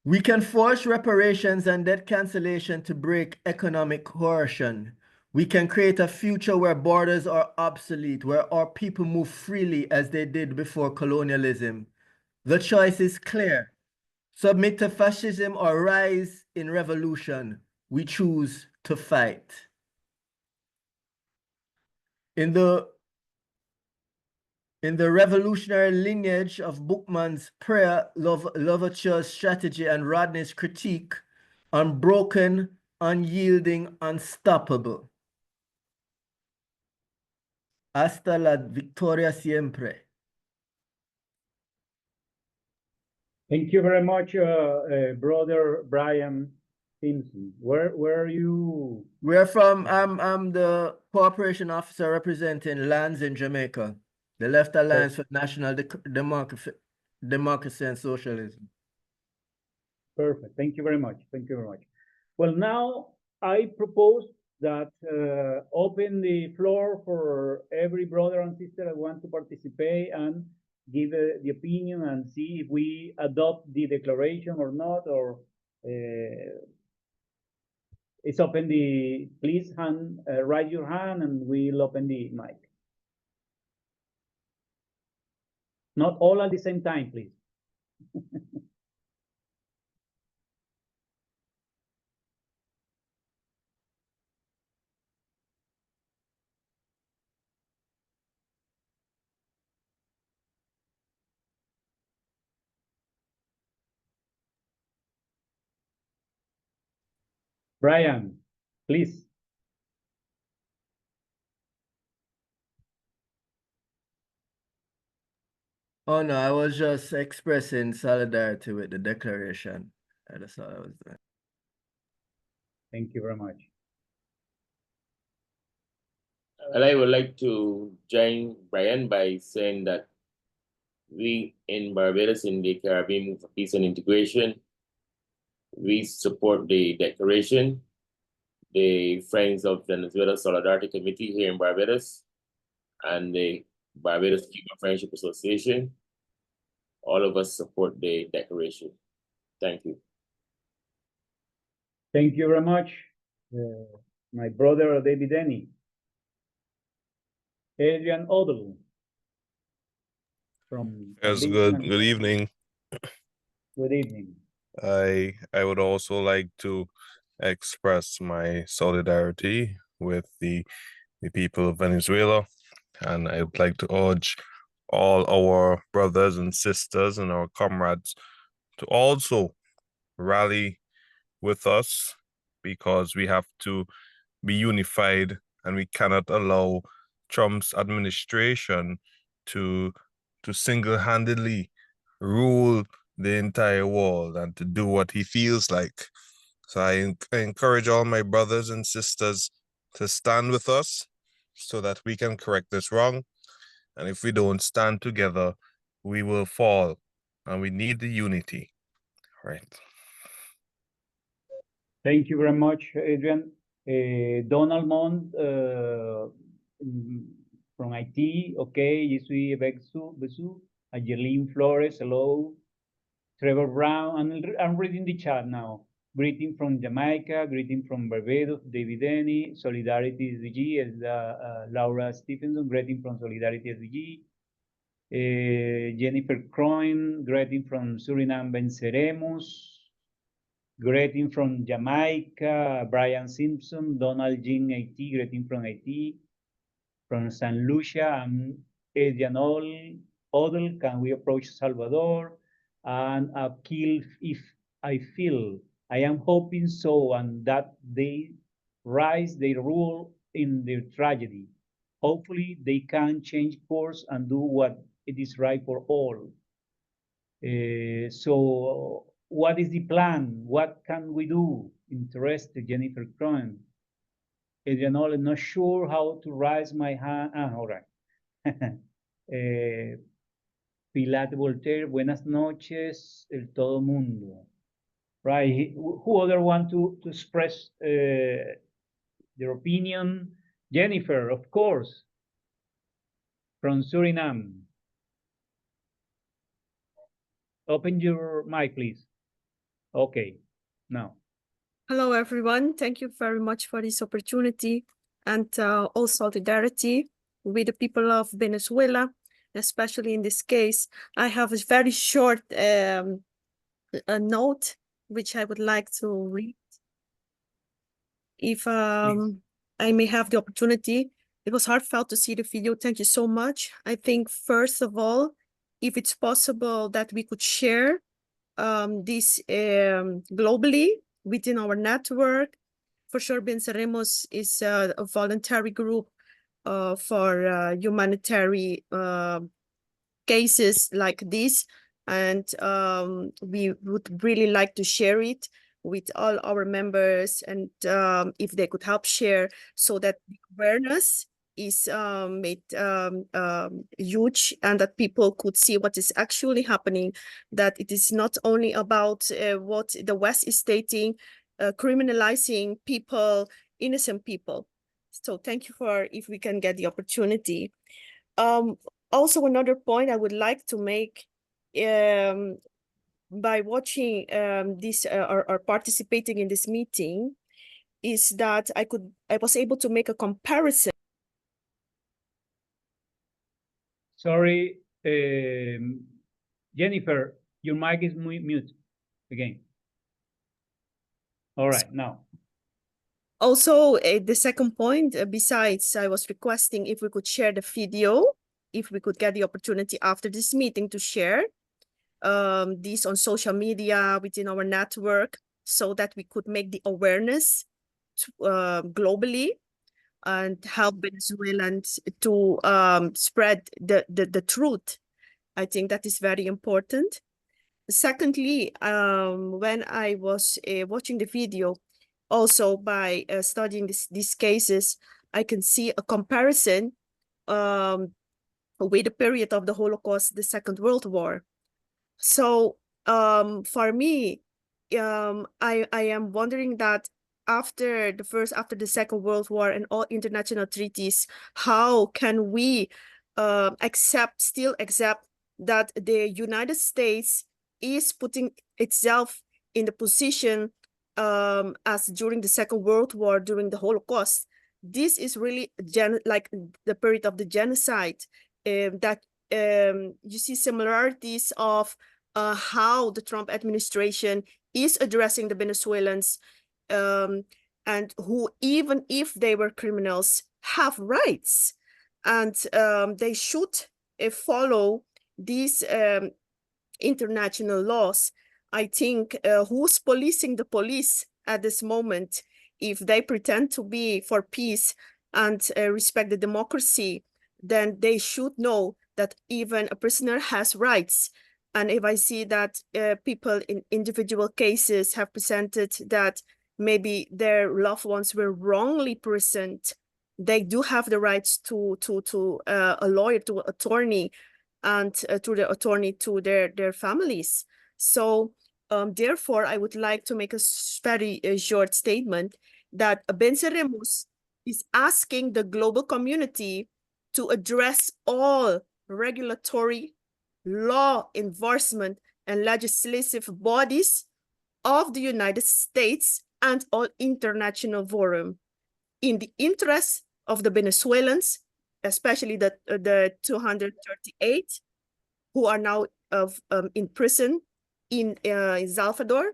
[SPEAKER 4] We can force reparations and debt cancellation to break economic coercion. We can create a future where borders are obsolete, where our people move freely as they did before colonialism. The choice is clear. Submit to fascism or rise in revolution. We choose to fight. In the revolutionary lineage of Bookman's prayer, Louverture's strategy, and Rodney's critique, unbroken, unyielding, unstoppable. Hasta la victoria siempre.
[SPEAKER 5] Thank you very much, brother Brian Simpson. Where are you?
[SPEAKER 4] We're from, I'm the cooperation officer representing lands in Jamaica. The Left Alliance for National Democracy and Socialism.
[SPEAKER 5] Perfect. Thank you very much. Thank you very much. Well, now I propose that open the floor for every brother and sister that want to participate and give the opinion and see if we adopt the declaration or not, or it's open the, please raise your hand and we'll open the mic. Not all at the same time, please. Brian, please.
[SPEAKER 4] Oh no, I was just expressing solidarity with the declaration. That's all I was doing.
[SPEAKER 5] Thank you very much.
[SPEAKER 2] And I would like to join Brian by saying that we in Barbados, in the Caribbean Move for Peace and Integration, we support the declaration, the Friends of Venezuela Solidarity Committee here in Barbados, and the Barbados Cuban Friendship Association. All of us support the declaration. Thank you.
[SPEAKER 5] Thank you very much, my brother David Denny. Adrian Odell from
[SPEAKER 3] Yes, good evening.
[SPEAKER 5] Good evening.
[SPEAKER 3] I would also like to express my solidarity with the people of Venezuela, and I would like to urge all our brothers and sisters and our comrades to also rally with us, because we have to be unified and we cannot allow Trump's administration to single-handedly rule the entire world and to do what he feels like. So I encourage all my brothers and sisters to stand with us so that we can correct this wrong. And if we don't stand together, we will fall. And we need the unity. Right.
[SPEAKER 5] Thank you very much, Adrian. Donald Mond from Haití. Okay, je suis avec vous. Angeline Flores, hello. Trevor Brown, I'm reading the chat now. Greeting from Jamaica, greeting from Barbados, David Denny, Solidarity SDG, Laura Stephenson, greeting from Solidarity SDG. Jennifer Croin, greeting from Surinam, Venceremos. Greeting from Jamaica, Brian Simpson, Donald Jean Haiti, greeting from Haiti. From San Lucia, I'm Adrian Odell, can we approach Salvador? And Akil, if I feel, I am hoping so, and that they rise their rule in their tragedy. Hopefully they can change course and do what it is right for all. So what is the plan? What can we do? Interested, Jennifer Cronin. Adrian, I'm not sure how to raise my hand. All right. Pilar Voltaire, buenas noches, el todo mundo. Right. Who other want to express their opinion? Jennifer, of course, from Surinam. Open your mic, please. Okay, now.
[SPEAKER 21] Hello, everyone. Thank you very much for this opportunity and all solidarity with the people of Venezuela, especially in this case. I have a very short a note which I would like to read. If I may have the opportunity. It was heartfelt to see the video. Thank you so much. I think, first of all, if it's possible that we could share this globally within our network. For sure, Venceremos is a voluntary group for humanitarian cases like this. And we would really like to share it with all our members, and if they could help share so that the awareness is made huge, and that people could see what is actually happening, that it is not only about what the West is stating, criminalizing people, innocent people. So thank you for if we can get the opportunity. Also, another point I would like to make by watching this or participating in this meeting is that I was able to make a comparison.
[SPEAKER 5] Sorry, Jennifer, your mic is mute again. All right, now.
[SPEAKER 21] Also, the second point, besides, I was requesting if we could share the video, if we could get the opportunity after this meeting to share this on social media within our network, so that we could make the awareness globally and help Venezuelans to spread the truth. I think that is very important. Secondly, when I was watching the video, also by studying these cases, I can see a comparison with the period of the Holocaust, the Second World War. So for me, I am wondering that after the Second World War and all international treaties, how can we still accept that the United States is putting itself in the position as during the Second World War, during the Holocaust? This is really like the period of the genocide, that you see similarities of how the Trump administration is addressing the Venezuelans, and who, even if they were criminals, have rights, and they should follow these international laws. I think who's policing the police at this moment? If they pretend to be for peace and respect the democracy, then they should know that even a prisoner has rights. And if I see that people in individual cases have presented that maybe their loved ones were wrongly imprisoned, they do have the rights to a lawyer, to an attorney, and to the attorney to their families. So therefore, I would like to make a very short statement that Venceremos is asking the global community to address all regulatory, law enforcement, and legislative bodies of the United States and all international forum in the interest of the Venezuelans, especially the 238 who are now in prison in El Salvador,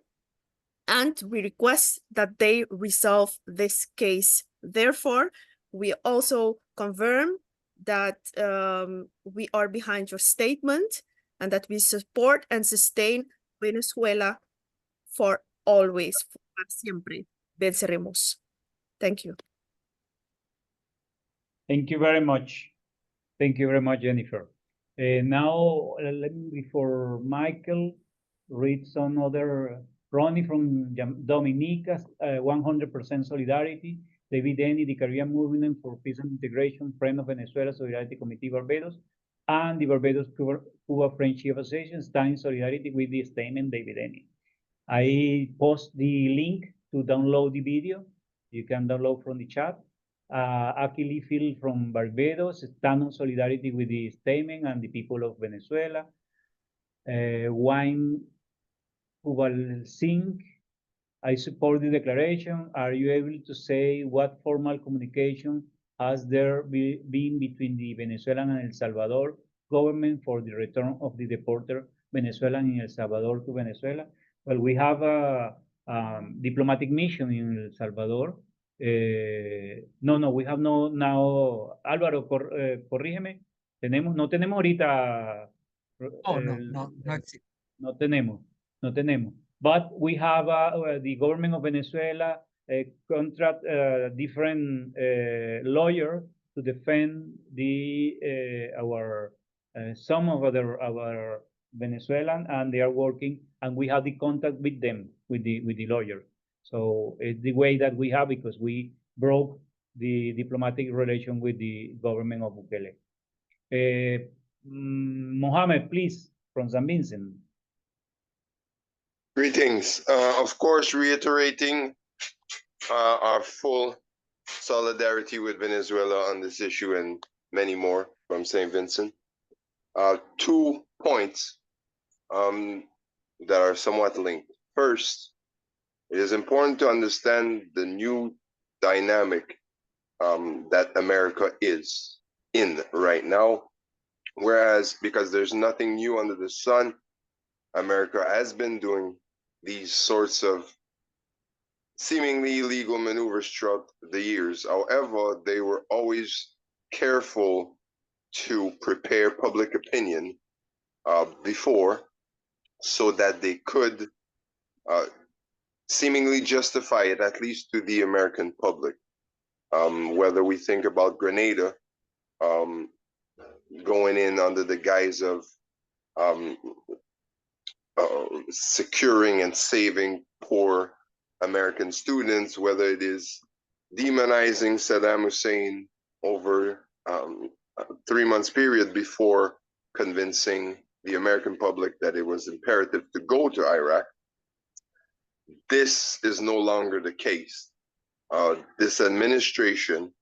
[SPEAKER 21] and we request that they resolve this case. Therefore, we also confirm that we are behind your statement and that we support and sustain Venezuela for always, for siempre. Venceremos. Thank you.
[SPEAKER 5] Thank you very much. Thank you very much, Jennifer. Now, let me, before Michael, read some other. Ronnie from Dominica, 100% solidarity. David Denny, the Caribbean Movement for Peace and Integration, Friend of Venezuela, Solidarity Committee Barbados, and the Barbados Cuba Friendship Association stand in solidarity with the statement, David Denny. I post the link to download the video. You can download from the chat. Akili Phil from Barbados, stand on solidarity with the statement and the people of Venezuela. Wine Ubal Singh, I support the declaration. Are you able to say what formal communication has there been between the Venezuelan and El Salvador government for the return of the deported Venezuelan in El Salvador to Venezuela? Well, we have a diplomatic mission in El Salvador. No, we have no now. Álvaro, corrígeme. No tenemos ahorita. No tenemos. But we have the government of Venezuela contract different lawyer to defend some of our Venezuelan, and they are working, and we have the contact with them, with the lawyer. So it's the way that we have, because we broke the diplomatic relation with the government of Bukele. Mohammed, please, from San Vincent.
[SPEAKER 1] Greetings. Of course, reiterating our full solidarity with Venezuela on this issue and many more from St. Vincent. 2 points that are somewhat linked. First, it is important to understand the new dynamic that America is in right now. Whereas, because there's nothing new under the sun, America has been doing these sorts of seemingly illegal maneuvers throughout the years. However, they were always careful to prepare public opinion before, so that they could seemingly justify it, at least to the American public. Whether we think about Grenada going in under the guise of securing and saving poor American students, whether it is demonizing Saddam Hussein over a 3 months period before convincing the American public that it was imperative to go to Iraq. This is no longer the case. This administration,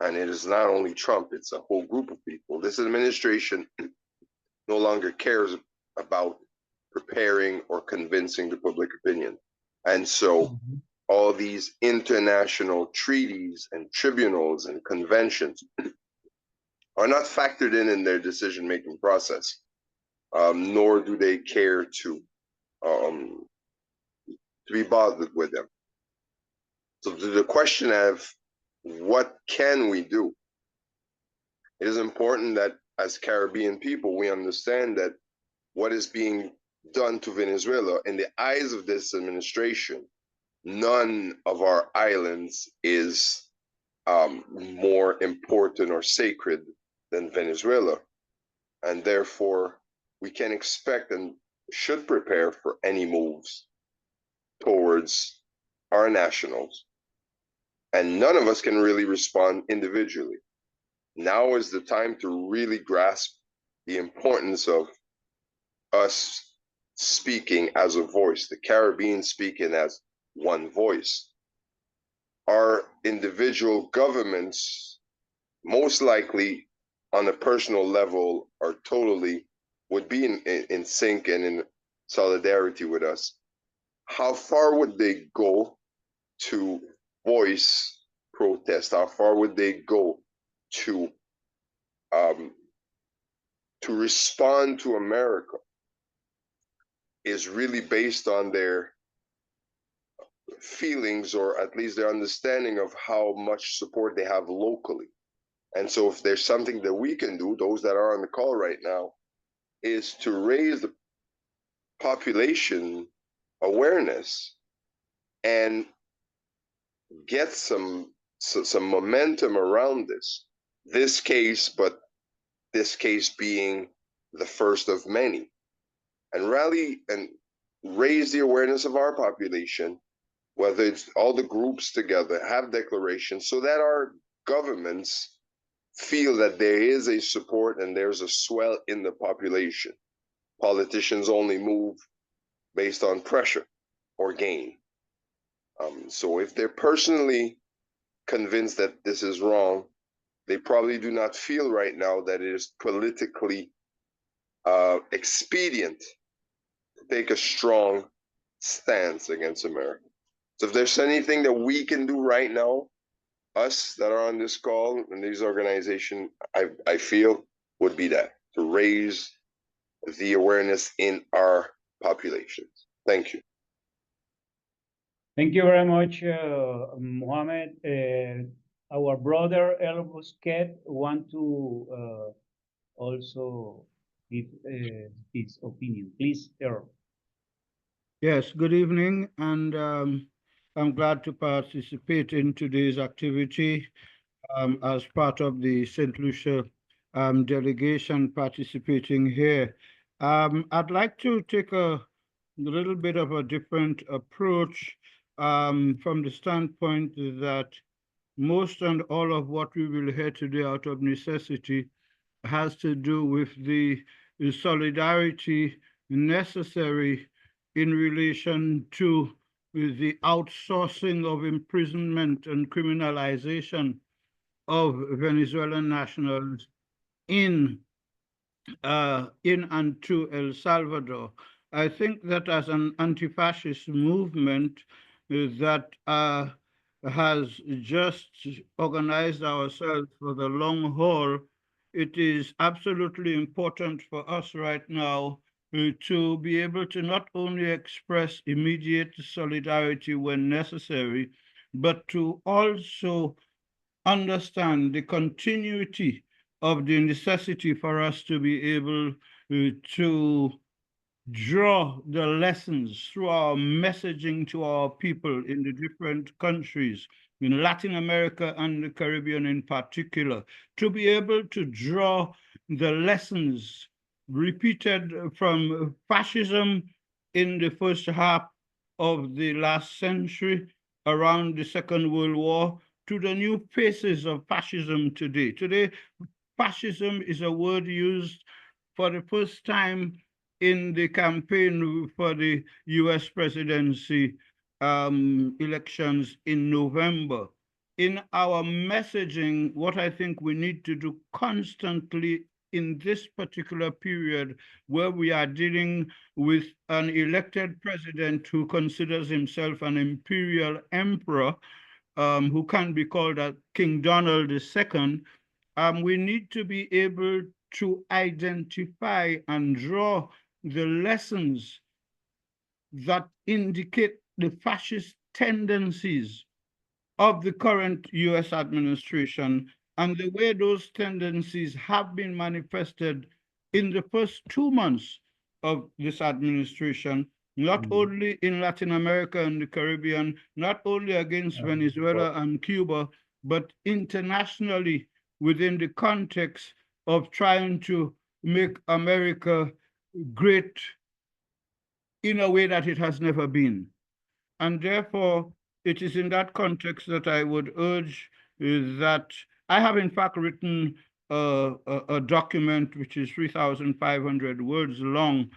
[SPEAKER 1] and it is not only Trump, it's a whole group of people. This administration no longer cares about preparing or convincing the public opinion. And so all these international treaties and tribunals and conventions are not factored in their decision-making process, nor do they care to be bothered with them. So the question of what can we do? It is important that as Caribbean people, we understand that what is being done to Venezuela, in the eyes of this administration, none of our islands is more important or sacred than Venezuela. And therefore, we can expect and should prepare for any moves towards our nationals. And none of us can really respond individually. Now is the time to really grasp the importance of us speaking as a voice, the Caribbean speaking as one voice. Our individual governments, most likely on a personal level, are would be in sync and in solidarity with us. How far would they go to voice protest? How far would they go to respond to America is really based on their feelings, or at least their understanding of how much support they have locally. And so if there's something that we can do, those that are on the call right now, is to raise the population awareness and get some momentum around this case, but this case being the first of many, and rally and raise the awareness of our population, whether it's all the groups together, have declarations so that our governments feel that there is a support and there's a swell in the population. Politicians only move based on pressure. or gain. So if they're personally convinced that this is wrong, they probably do not feel right now that it is politically expedient to take a strong stance against America. So if there's anything that we can do right now, us that are on this call and these organizations, I feel would be that, to raise the awareness in our populations. Thank you.
[SPEAKER 5] Thank you very much, Mohammed. Our brother El Busquet want to also give his opinion. Please, Earl.
[SPEAKER 6] Yes, good evening, and I'm glad to participate in today's activity as part of the St. Lucia delegation participating here. I'd like to take a little bit of a different approach from the standpoint that most and all of what we will hear today out of necessity has to do with the solidarity necessary in relation to the outsourcing of imprisonment and criminalization of Venezuelan nationals in and to El Salvador. I think that as an anti-fascist movement that has just organized ourselves for the long haul, it is absolutely important for us right now to be able to not only express immediate solidarity when necessary, but to also understand the continuity of the necessity for us to be able to draw the lessons through our messaging to our people in the different countries, in Latin America and the Caribbean in particular, to be able to draw the lessons repeated from fascism in the first half of the last century around the Second World War to the new faces of fascism today. Today, fascism is a word used for the first time in the campaign for the US presidency elections in November. In our messaging, what I think we need to do constantly in this particular period where we are dealing with an elected president who considers himself an imperial emperor, who can be called a King Donald II, we need to be able to identify and draw the lessons that indicate the fascist tendencies of the current US administration and the way those tendencies have been manifested in the first 2 months of this administration, not only in Latin America and the Caribbean, not only against Venezuela and Cuba, but internationally within the context of trying to make America great in a way that it has never been. And therefore, it is in that context that I would urge that I have in fact written a document which is 3,500 words long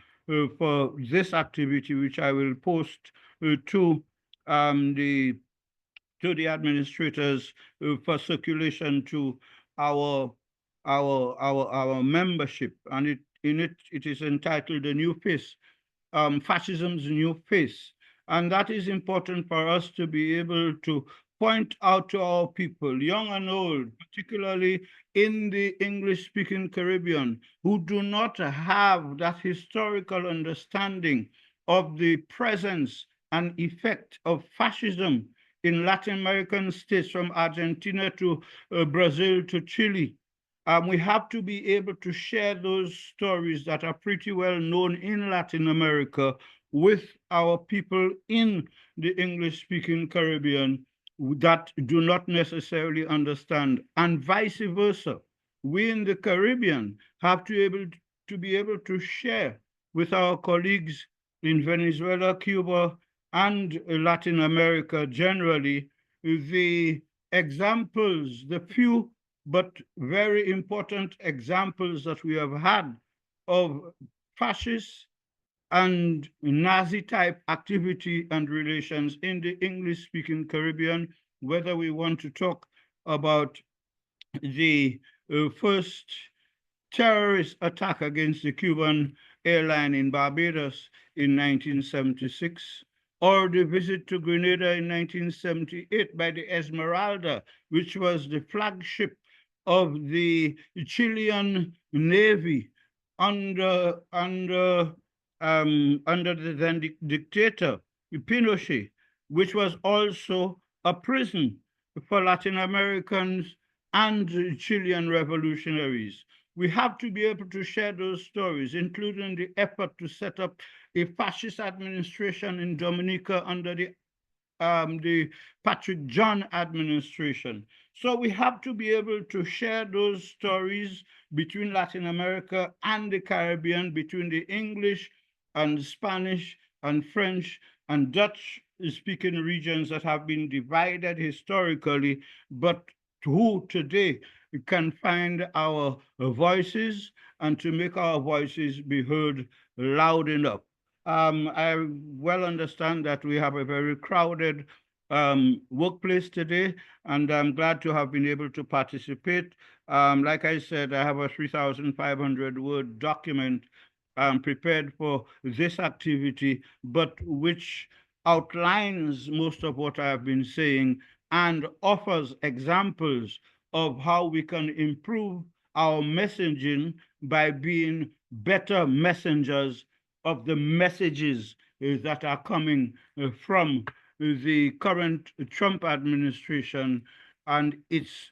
[SPEAKER 6] for this activity, which I will post to the administrators for circulation to our membership, and it is entitled "The New Face, Fascism's New Face," and that is important for us to be able to point out to our people, young and old, particularly in the English-speaking Caribbean, who do not have that historical understanding of the presence and effect of fascism in Latin American states from Argentina to Brazil to Chile. We have to be able to share those stories that are pretty well known in Latin America with our people in the English-speaking Caribbean that do not necessarily understand, and vice versa. We in the Caribbean have to be able to share with our colleagues in Venezuela, Cuba, and Latin America generally the examples, the few but very important examples that we have had of fascist and Nazi-type activity and relations in the English-speaking Caribbean, whether we want to talk about the first terrorist attack against the Cuban airline in Barbados in 1976, or the visit to Grenada in 1978 by the Esmeralda, which was the flagship of the Chilean Navy under the then dictator Pinochet, which was also a prison for Latin Americans and Chilean revolutionaries. We have to be able to share those stories, including the effort to set up a fascist administration in Dominica under the Patrick John administration. So we have to be able to share those stories between Latin America and the Caribbean, between the English and Spanish and French and Dutch speaking regions that have been divided historically, but who today can find our voices and to make our voices be heard loud enough. I well understand that we have a very crowded workplace today, and I'm glad to have been able to participate. Like I said, I have a 3,500 word document prepared for this activity, but which outlines most of what I have been saying and offers examples of how we can improve our messaging by being better messengers of the messages that are coming from the current Trump administration and its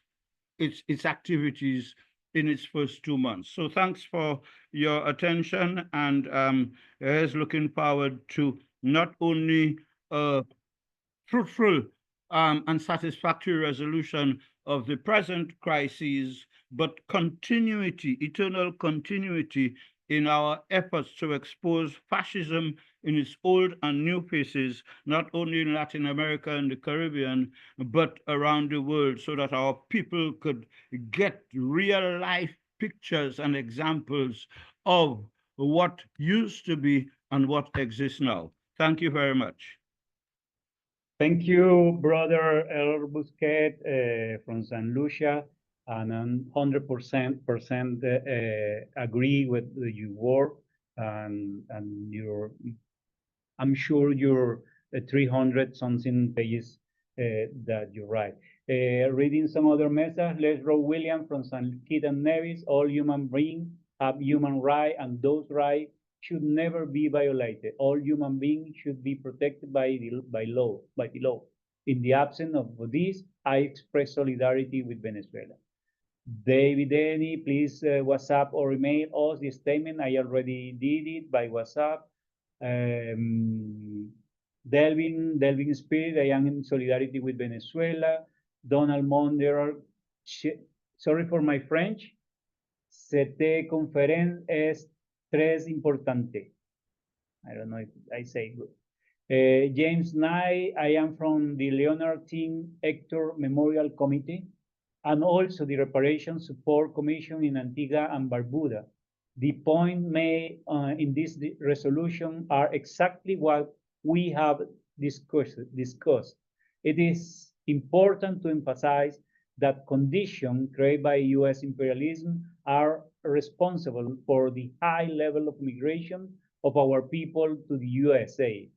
[SPEAKER 6] activities in its first 2 months. So thanks for your attention, and is looking forward to not only fruitful and satisfactory resolution of the present crises, but continuity, eternal continuity in our efforts to expose fascism in its old and new faces, not only in Latin America and the Caribbean, but around the world, so that our people could get real life pictures and examples of what used to be and what exists now. Thank you very much.
[SPEAKER 5] Thank you, Brother El Busquet from San Lucia, and I'm 100% agree with your work and your. I'm sure your 300 something pages that you write. Reading some other message, Les Rowe William from San Kitts and Nevis. All human beings have human rights, and those rights should never be violated. All human beings should be protected by the law. In the absence of this, I express solidarity with Venezuela. David Denny, please WhatsApp or email us the statement. I already did it by WhatsApp. Delvin Spirit, I am in solidarity with Venezuela. Donald Monder, sorry for my French. Cette conférence es très importante. I don't know if I say good. James Nye, I am from the Leonard Team Hector Memorial Committee and also the Reparation Support Commission in Antigua and Barbuda. The point made in this resolution are exactly what we have discussed. It is important to emphasize that conditions created by U.S. imperialism are responsible for the high level of migration of our people to the USA,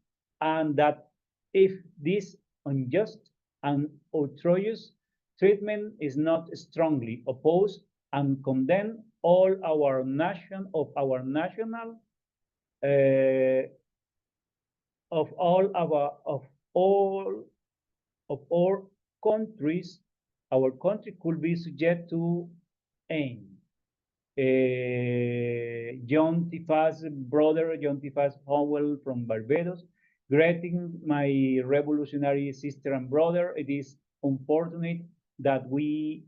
[SPEAKER 5] and that if this unjust and outrageous treatment is not strongly opposed and condemned, all our countries, our country could be subject to aim. John Tifas, brother John Tifas Howell from Barbados, greeting my revolutionary sister and brother. It is unfortunate that we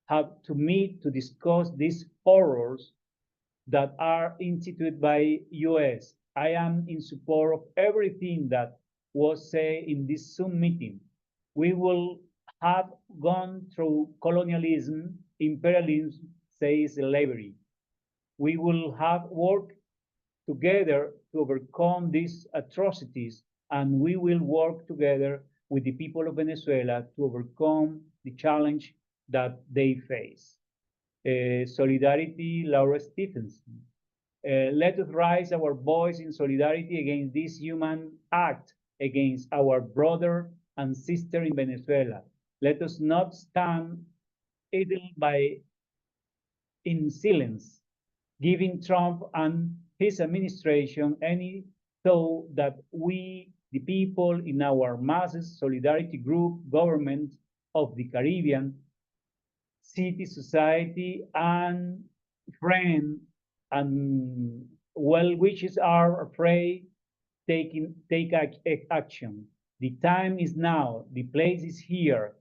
[SPEAKER 5] have to meet to discuss these horrors that are instituted by US. I am in support of everything that was said in this Zoom meeting. We will have gone through colonialism, imperialism, say slavery. We will have worked together to overcome these atrocities, and we will work together with the people of Venezuela to overcome the challenge that they face. Solidarity, Laura Stephenson. Let us raise our voice in solidarity against this human act against our brother and sister in Venezuela. Let us not stand idle by in silence, giving Trump and his administration any thought that we, the people in our masses solidarity group, government of the Caribbean, city, society, and friend and well-wishers are afraid take action. The time is now. The place is here.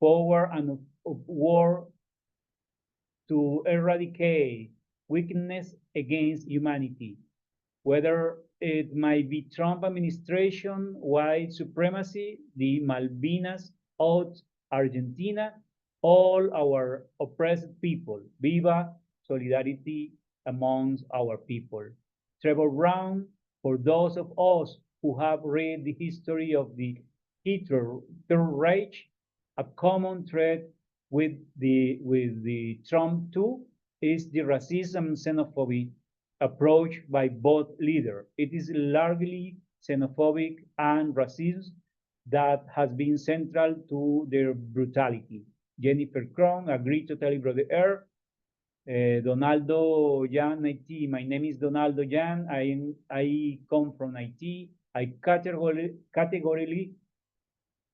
[SPEAKER 5] Power and war to eradicate wickedness against humanity. Whether it might be Trump administration, white supremacy, the Malvinas, out Argentina, all our oppressed people. Viva solidarity amongst our people. Trevor Brown, for those of us who have read the history of the Hitler Third Reich, a common thread with the Trump too is the racism and xenophobic approach by both leaders. It is largely xenophobic and racist that has been central to their brutality. Jennifer Cron agreed totally, brother Air. Donaldo Jan, Haiti. My name is Donaldo Jan. I come from Haiti. I categorically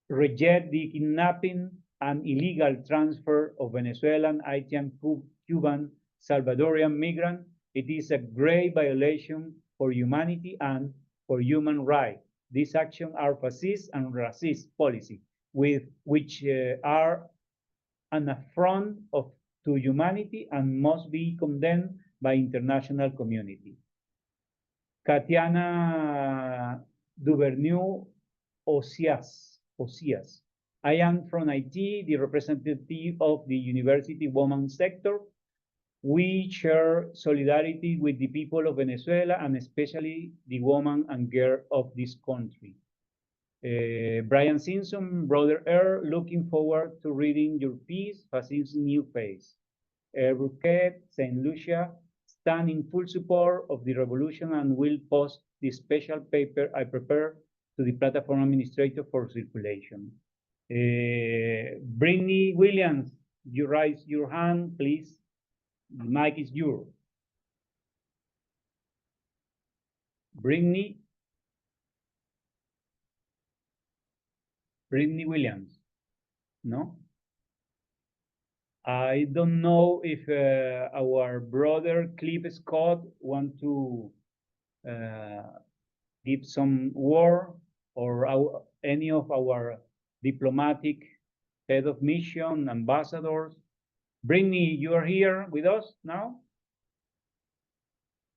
[SPEAKER 5] reject the kidnapping and illegal transfer of Venezuelan, Haitian, Cuban, Salvadorian migrants. It is a grave violation for humanity and for human rights. These actions are fascist and racist policy, which are an affront to humanity and must be condemned by international community. Katiana Duverneau Ocias. I am from Haiti, the representative of the university woman sector. We share solidarity with the people of Venezuela and especially the woman and girl of this country. Brian Simpson, Brother Earl, looking forward to reading your piece, Fascism New Phase. Bouquet, St. Lucia, stand in full support of the revolution and will post the special paper I prepared to the platform administrator for circulation. Brittany Williams, you raise your hand, please. The mic is yours. Brittany Williams, no? I don't know if our brother Cliff Scott want to give some word or any of our diplomatic head of mission, ambassadors. Brittany, you are here with us now?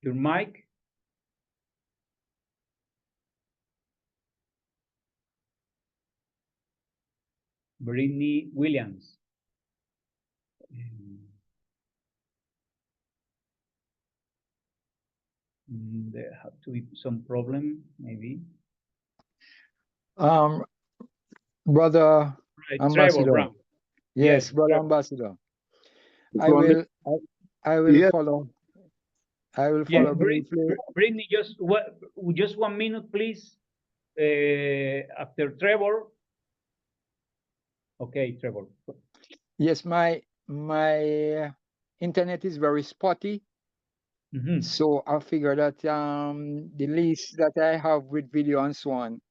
[SPEAKER 5] Your mic? Brittany Williams. There have to be some problem, maybe.
[SPEAKER 8] Brother
[SPEAKER 5] Right,
[SPEAKER 8] Ambassador.
[SPEAKER 5] Brown.
[SPEAKER 8] Yes,
[SPEAKER 5] Yes,
[SPEAKER 8] brother
[SPEAKER 5] Trevor.
[SPEAKER 8] Ambassador. I
[SPEAKER 6] For me-
[SPEAKER 8] will
[SPEAKER 6] Yes.
[SPEAKER 8] follow. I will
[SPEAKER 5] Yes,
[SPEAKER 8] follow briefly.
[SPEAKER 5] Brittany, just 1 minute, please. After Trevor. Okay, Trevor.
[SPEAKER 8] Yes, my internet is very spotty. So I figure that the least that I have with video and so on,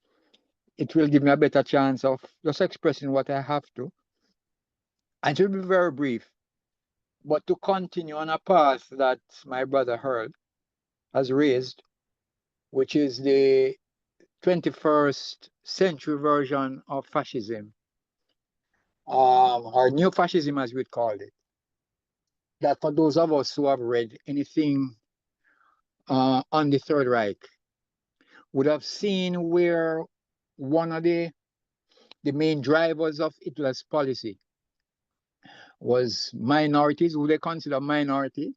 [SPEAKER 8] it will give me a better chance of just expressing what I have to. And it will be very brief. But to continue on a path that my brother Earl has raised, which is the 21st century version of fascism, or new fascism as we'd call it. That for those of us who have read anything on the Third Reich, would have seen where one of the main drivers of Hitler's policy was minorities, who they consider minority,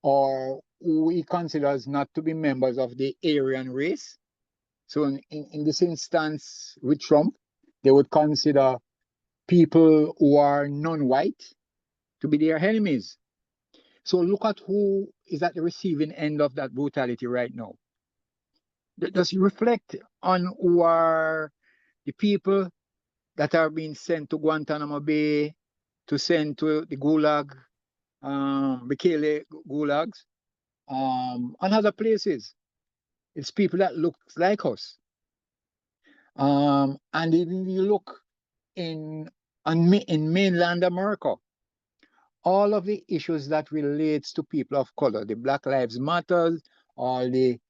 [SPEAKER 8] or who he considers not to be members of the Aryan race. So in this instance with Trump, they would consider people who are non-white to be their enemies. So look at who is at the receiving end of that brutality right now. Does it reflect on who are the people that are being sent to Guantanamo Bay, to send to the Gulag, Bikele Gulags, and other places? It's people that look like us. And if you look in mainland America, all of the issues that relates to people of color, the Black Lives Matter, all the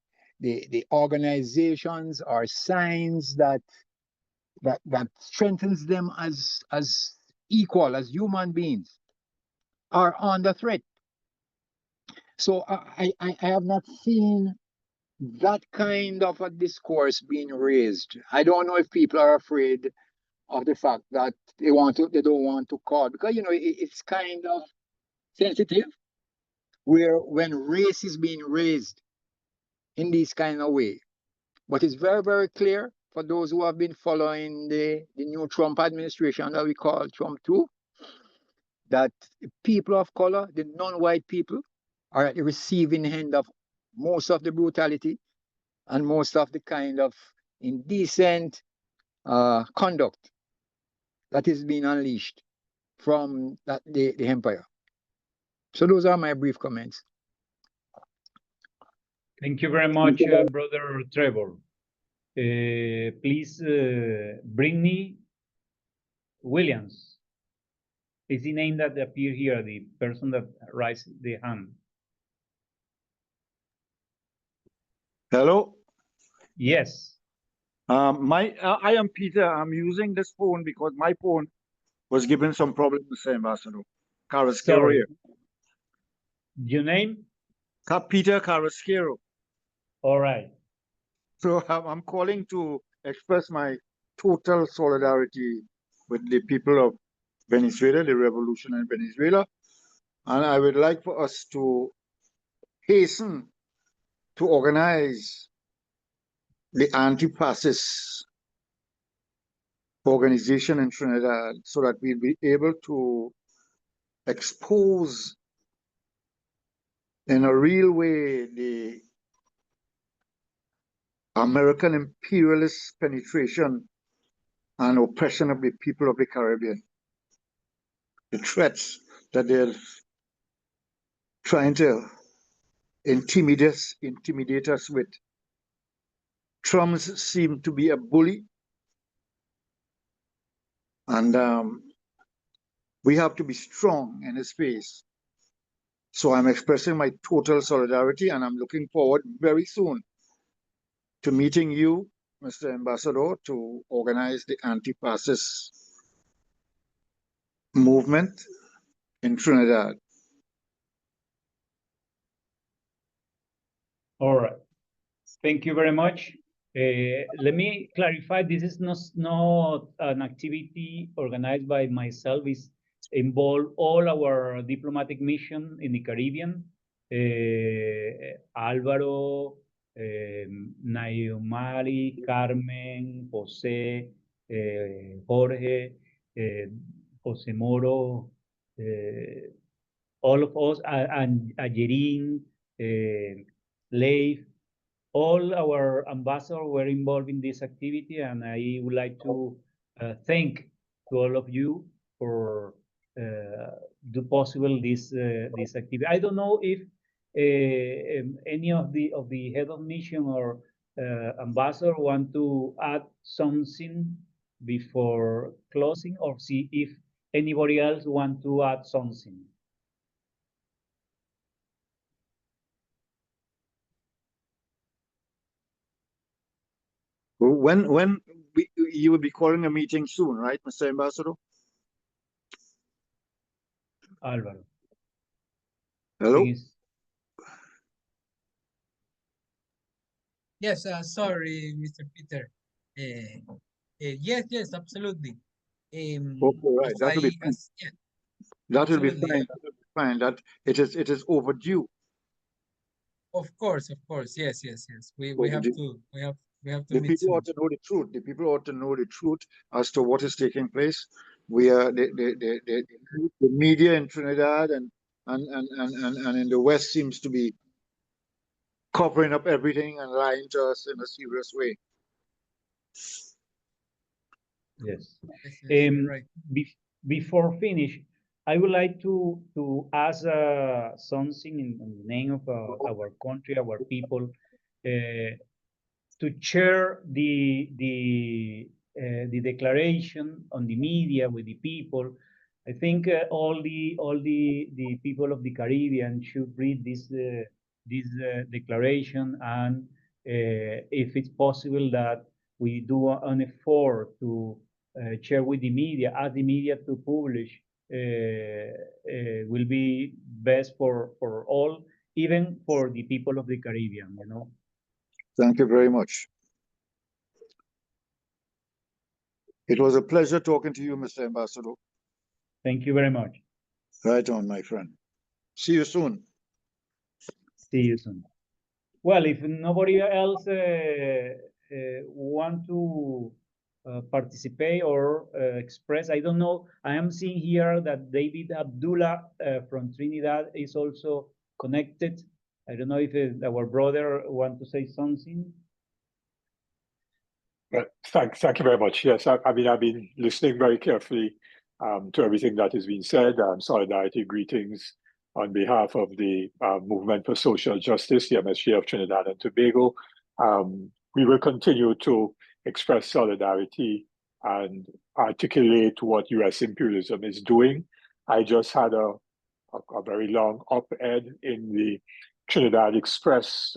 [SPEAKER 8] organizations or signs that strengthens them as equal, as human beings, are under threat. So I have not seen that kind of a discourse being raised. I don't know if people are afraid of the fact that they don't want to call, because it's kind of sensitive when race is being raised in this kind of way. But it's very, very clear for those who have been following the new Trump administration that we call Trump 2, that people of color, the non-white people, are at the receiving end of most of the brutality and most of the kind of indecent conduct that is being unleashed from the empire. So those are my brief comments.
[SPEAKER 5] Thank you very much, Brother Trevor. Please, Brittany Williams is the name that appear here, the person that raised the hand.
[SPEAKER 7] Hello?
[SPEAKER 5] Yes.
[SPEAKER 7] I am Peter. I'm using this phone because my phone was given some problems, Mr. Ambassador. Carrasquero here.
[SPEAKER 5] Your name?
[SPEAKER 7] Peter Carrasquero.
[SPEAKER 5] All right.
[SPEAKER 7] So I'm calling to express my total solidarity with the people of Venezuela, the revolution in Venezuela. And I would like for us to hasten to organize the anti-fascist organization in Trinidad so that we'll be able to expose in a real way the American imperialist penetration and oppression of the people of the Caribbean. The threats that they're trying to intimidate us with. Trump seems to be a bully, and we have to be strong in his face. So I'm expressing my total solidarity, and I'm looking forward very soon to meeting you, Mr. Ambassador, to organize the anti-fascist movement in Trinidad.
[SPEAKER 5] All right. Thank you very much. Let me clarify, this is not an activity organized by myself. It's involve all our diplomatic mission in the Caribbean. Álvaro, Naomari, Carmen, Jose, Jorge, Jose Moro, all of us, and Ayerin, Leif, all our ambassadors were involved in this activity, and I would like to thank to all of you for do possible this activity. I don't know if any of the head of mission or ambassador want to add something before closing, or see if anybody else want to add something.
[SPEAKER 7] When you will be calling a meeting soon, right, Mr. Ambassador?
[SPEAKER 5] Álvaro.
[SPEAKER 7] Hello?
[SPEAKER 5] Please.
[SPEAKER 22] Yes, sorry, Mr. Peter. Yes, absolutely.
[SPEAKER 7] Okay, right. That will be fine. That will be fine. That will be fine. That it is overdue.
[SPEAKER 22] Of course, yes. We
[SPEAKER 7] So
[SPEAKER 22] have
[SPEAKER 7] the,
[SPEAKER 22] to
[SPEAKER 7] the
[SPEAKER 22] meet
[SPEAKER 7] people
[SPEAKER 22] soon.
[SPEAKER 7] ought to know the truth. The people ought to know the truth as to what is taking place. We are the media in Trinidad and in the West seems to be covering up everything and lying to us in a serious way.
[SPEAKER 5] Yes.
[SPEAKER 22] Right.
[SPEAKER 5] Before finish, I would like to ask something in the name of our country, our people, to share the declaration on the media with the people. I think all the people of the Caribbean should read this declaration, and if it's possible that we do an effort to share with the media, ask the media to publish, will be best for all, even for the people of the Caribbean, you know.
[SPEAKER 7] Thank you very much. It was a pleasure talking to you, Mr. Ambassador.
[SPEAKER 5] Thank you very much.
[SPEAKER 7] Right on, my friend. See you soon.
[SPEAKER 5] See you soon. Well, if nobody else want to participate or express, I don't know. I am seeing here that David Abdullah from Trinidad is also connected. I don't know if our brother want to say something.
[SPEAKER 9] Thank you very much. Yes, I mean, I've been listening very carefully to everything that has been said. Solidarity greetings on behalf of the Movement for Social Justice, the MSG of Trinidad and Tobago. We will continue to express solidarity and articulate what U.S. imperialism is doing. I just had a very long op-ed in the Trinidad Express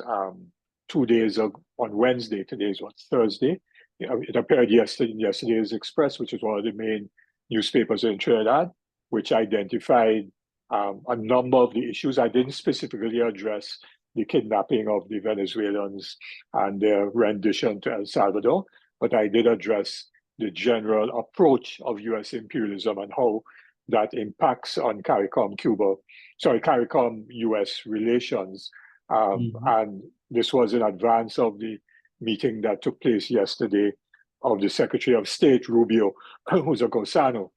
[SPEAKER 9] 2 days ago, on Wednesday. Today is what, Thursday? It appeared yesterday in yesterday's Express, which is one of the main newspapers in Trinidad, which identified a number of the issues. I didn't specifically address the kidnapping of the Venezuelans and their rendition to El Salvador, but I did address the general approach of U.S. imperialism and how that impacts on CARICOM-U.S. relations. And this was in advance of the meeting that took place yesterday of the Secretary of State, Rubio, who's a Gosano,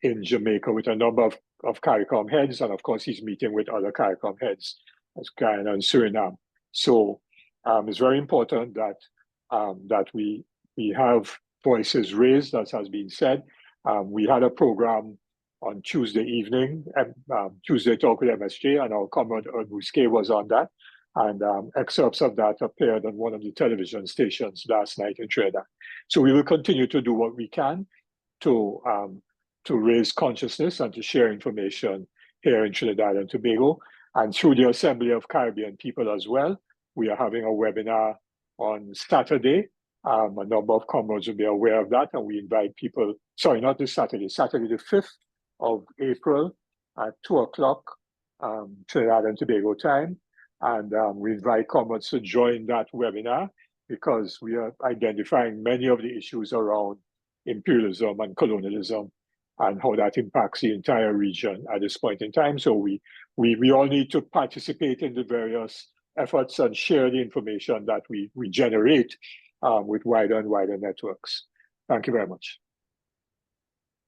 [SPEAKER 9] in Jamaica with a number of CARICOM heads. And of course, he's meeting with other CARICOM heads, as Guyana and Surinam. So it's very important that that we have voices raised, as has been said. We had a program on Tuesday evening, Tuesday Talk with MSJ, and our comrade Bousquet was on that. And excerpts of that appeared on one of the television stations last night in Trinidad. So we will continue to do what we can to raise consciousness and to share information here in Trinidad and Tobago. And through the Assembly of Caribbean People as well, we are having a webinar on Saturday. A number of comrades will be aware of that, and we invite people, sorry, not this Saturday, Saturday the 5th of April at 2 o'clock Trinidad and Tobago time. And we invite comrades to join that webinar because we are identifying many of the issues around imperialism and colonialism and how that impacts the entire region at this point in time. So we all need to participate in the various efforts and share the information that we generate with wider and wider networks. Thank you very much.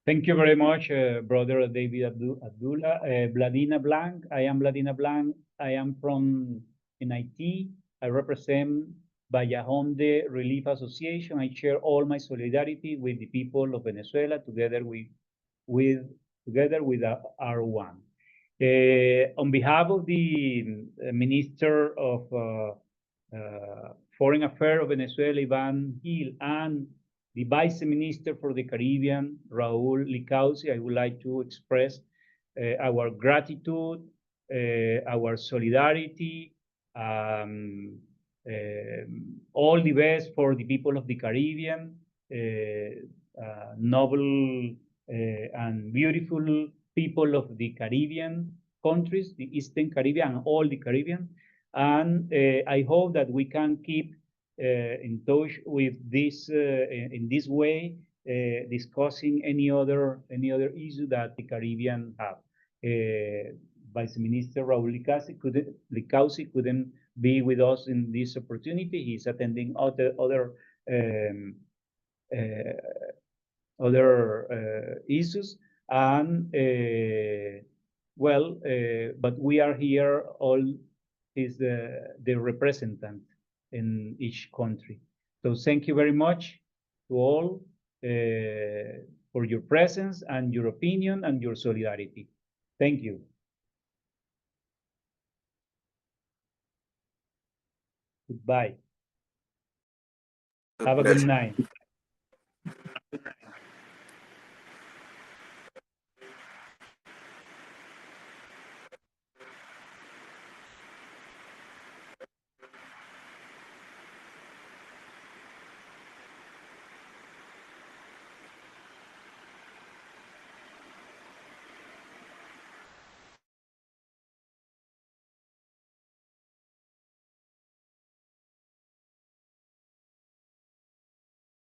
[SPEAKER 5] Thank you very much, Brother David Abdullah. Vladina Blanc, I am Vladina Blanc. I am from Haití. I represent Vallajonde Relief Association. I share all my solidarity with the people of Venezuela together with R1. On behalf of the Minister of Foreign Affairs of Venezuela, Ivan Gil, and the Vice Minister for the Caribbean, Raul Licausi, I would like to express our gratitude, our solidarity, all the best for the people of the Caribbean, noble and beautiful people of the Caribbean countries, the Eastern Caribbean, and all the Caribbean. And I hope that we can keep in touch with this in this way, discussing any other issue that the Caribbean have. Vice Minister Raul Licausi couldn't be with us in this opportunity. He's attending other issues, and but we are here all is the representative in each country. So thank you very much to all for your presence and your opinion and your solidarity. Thank you. Goodbye. Have a good night.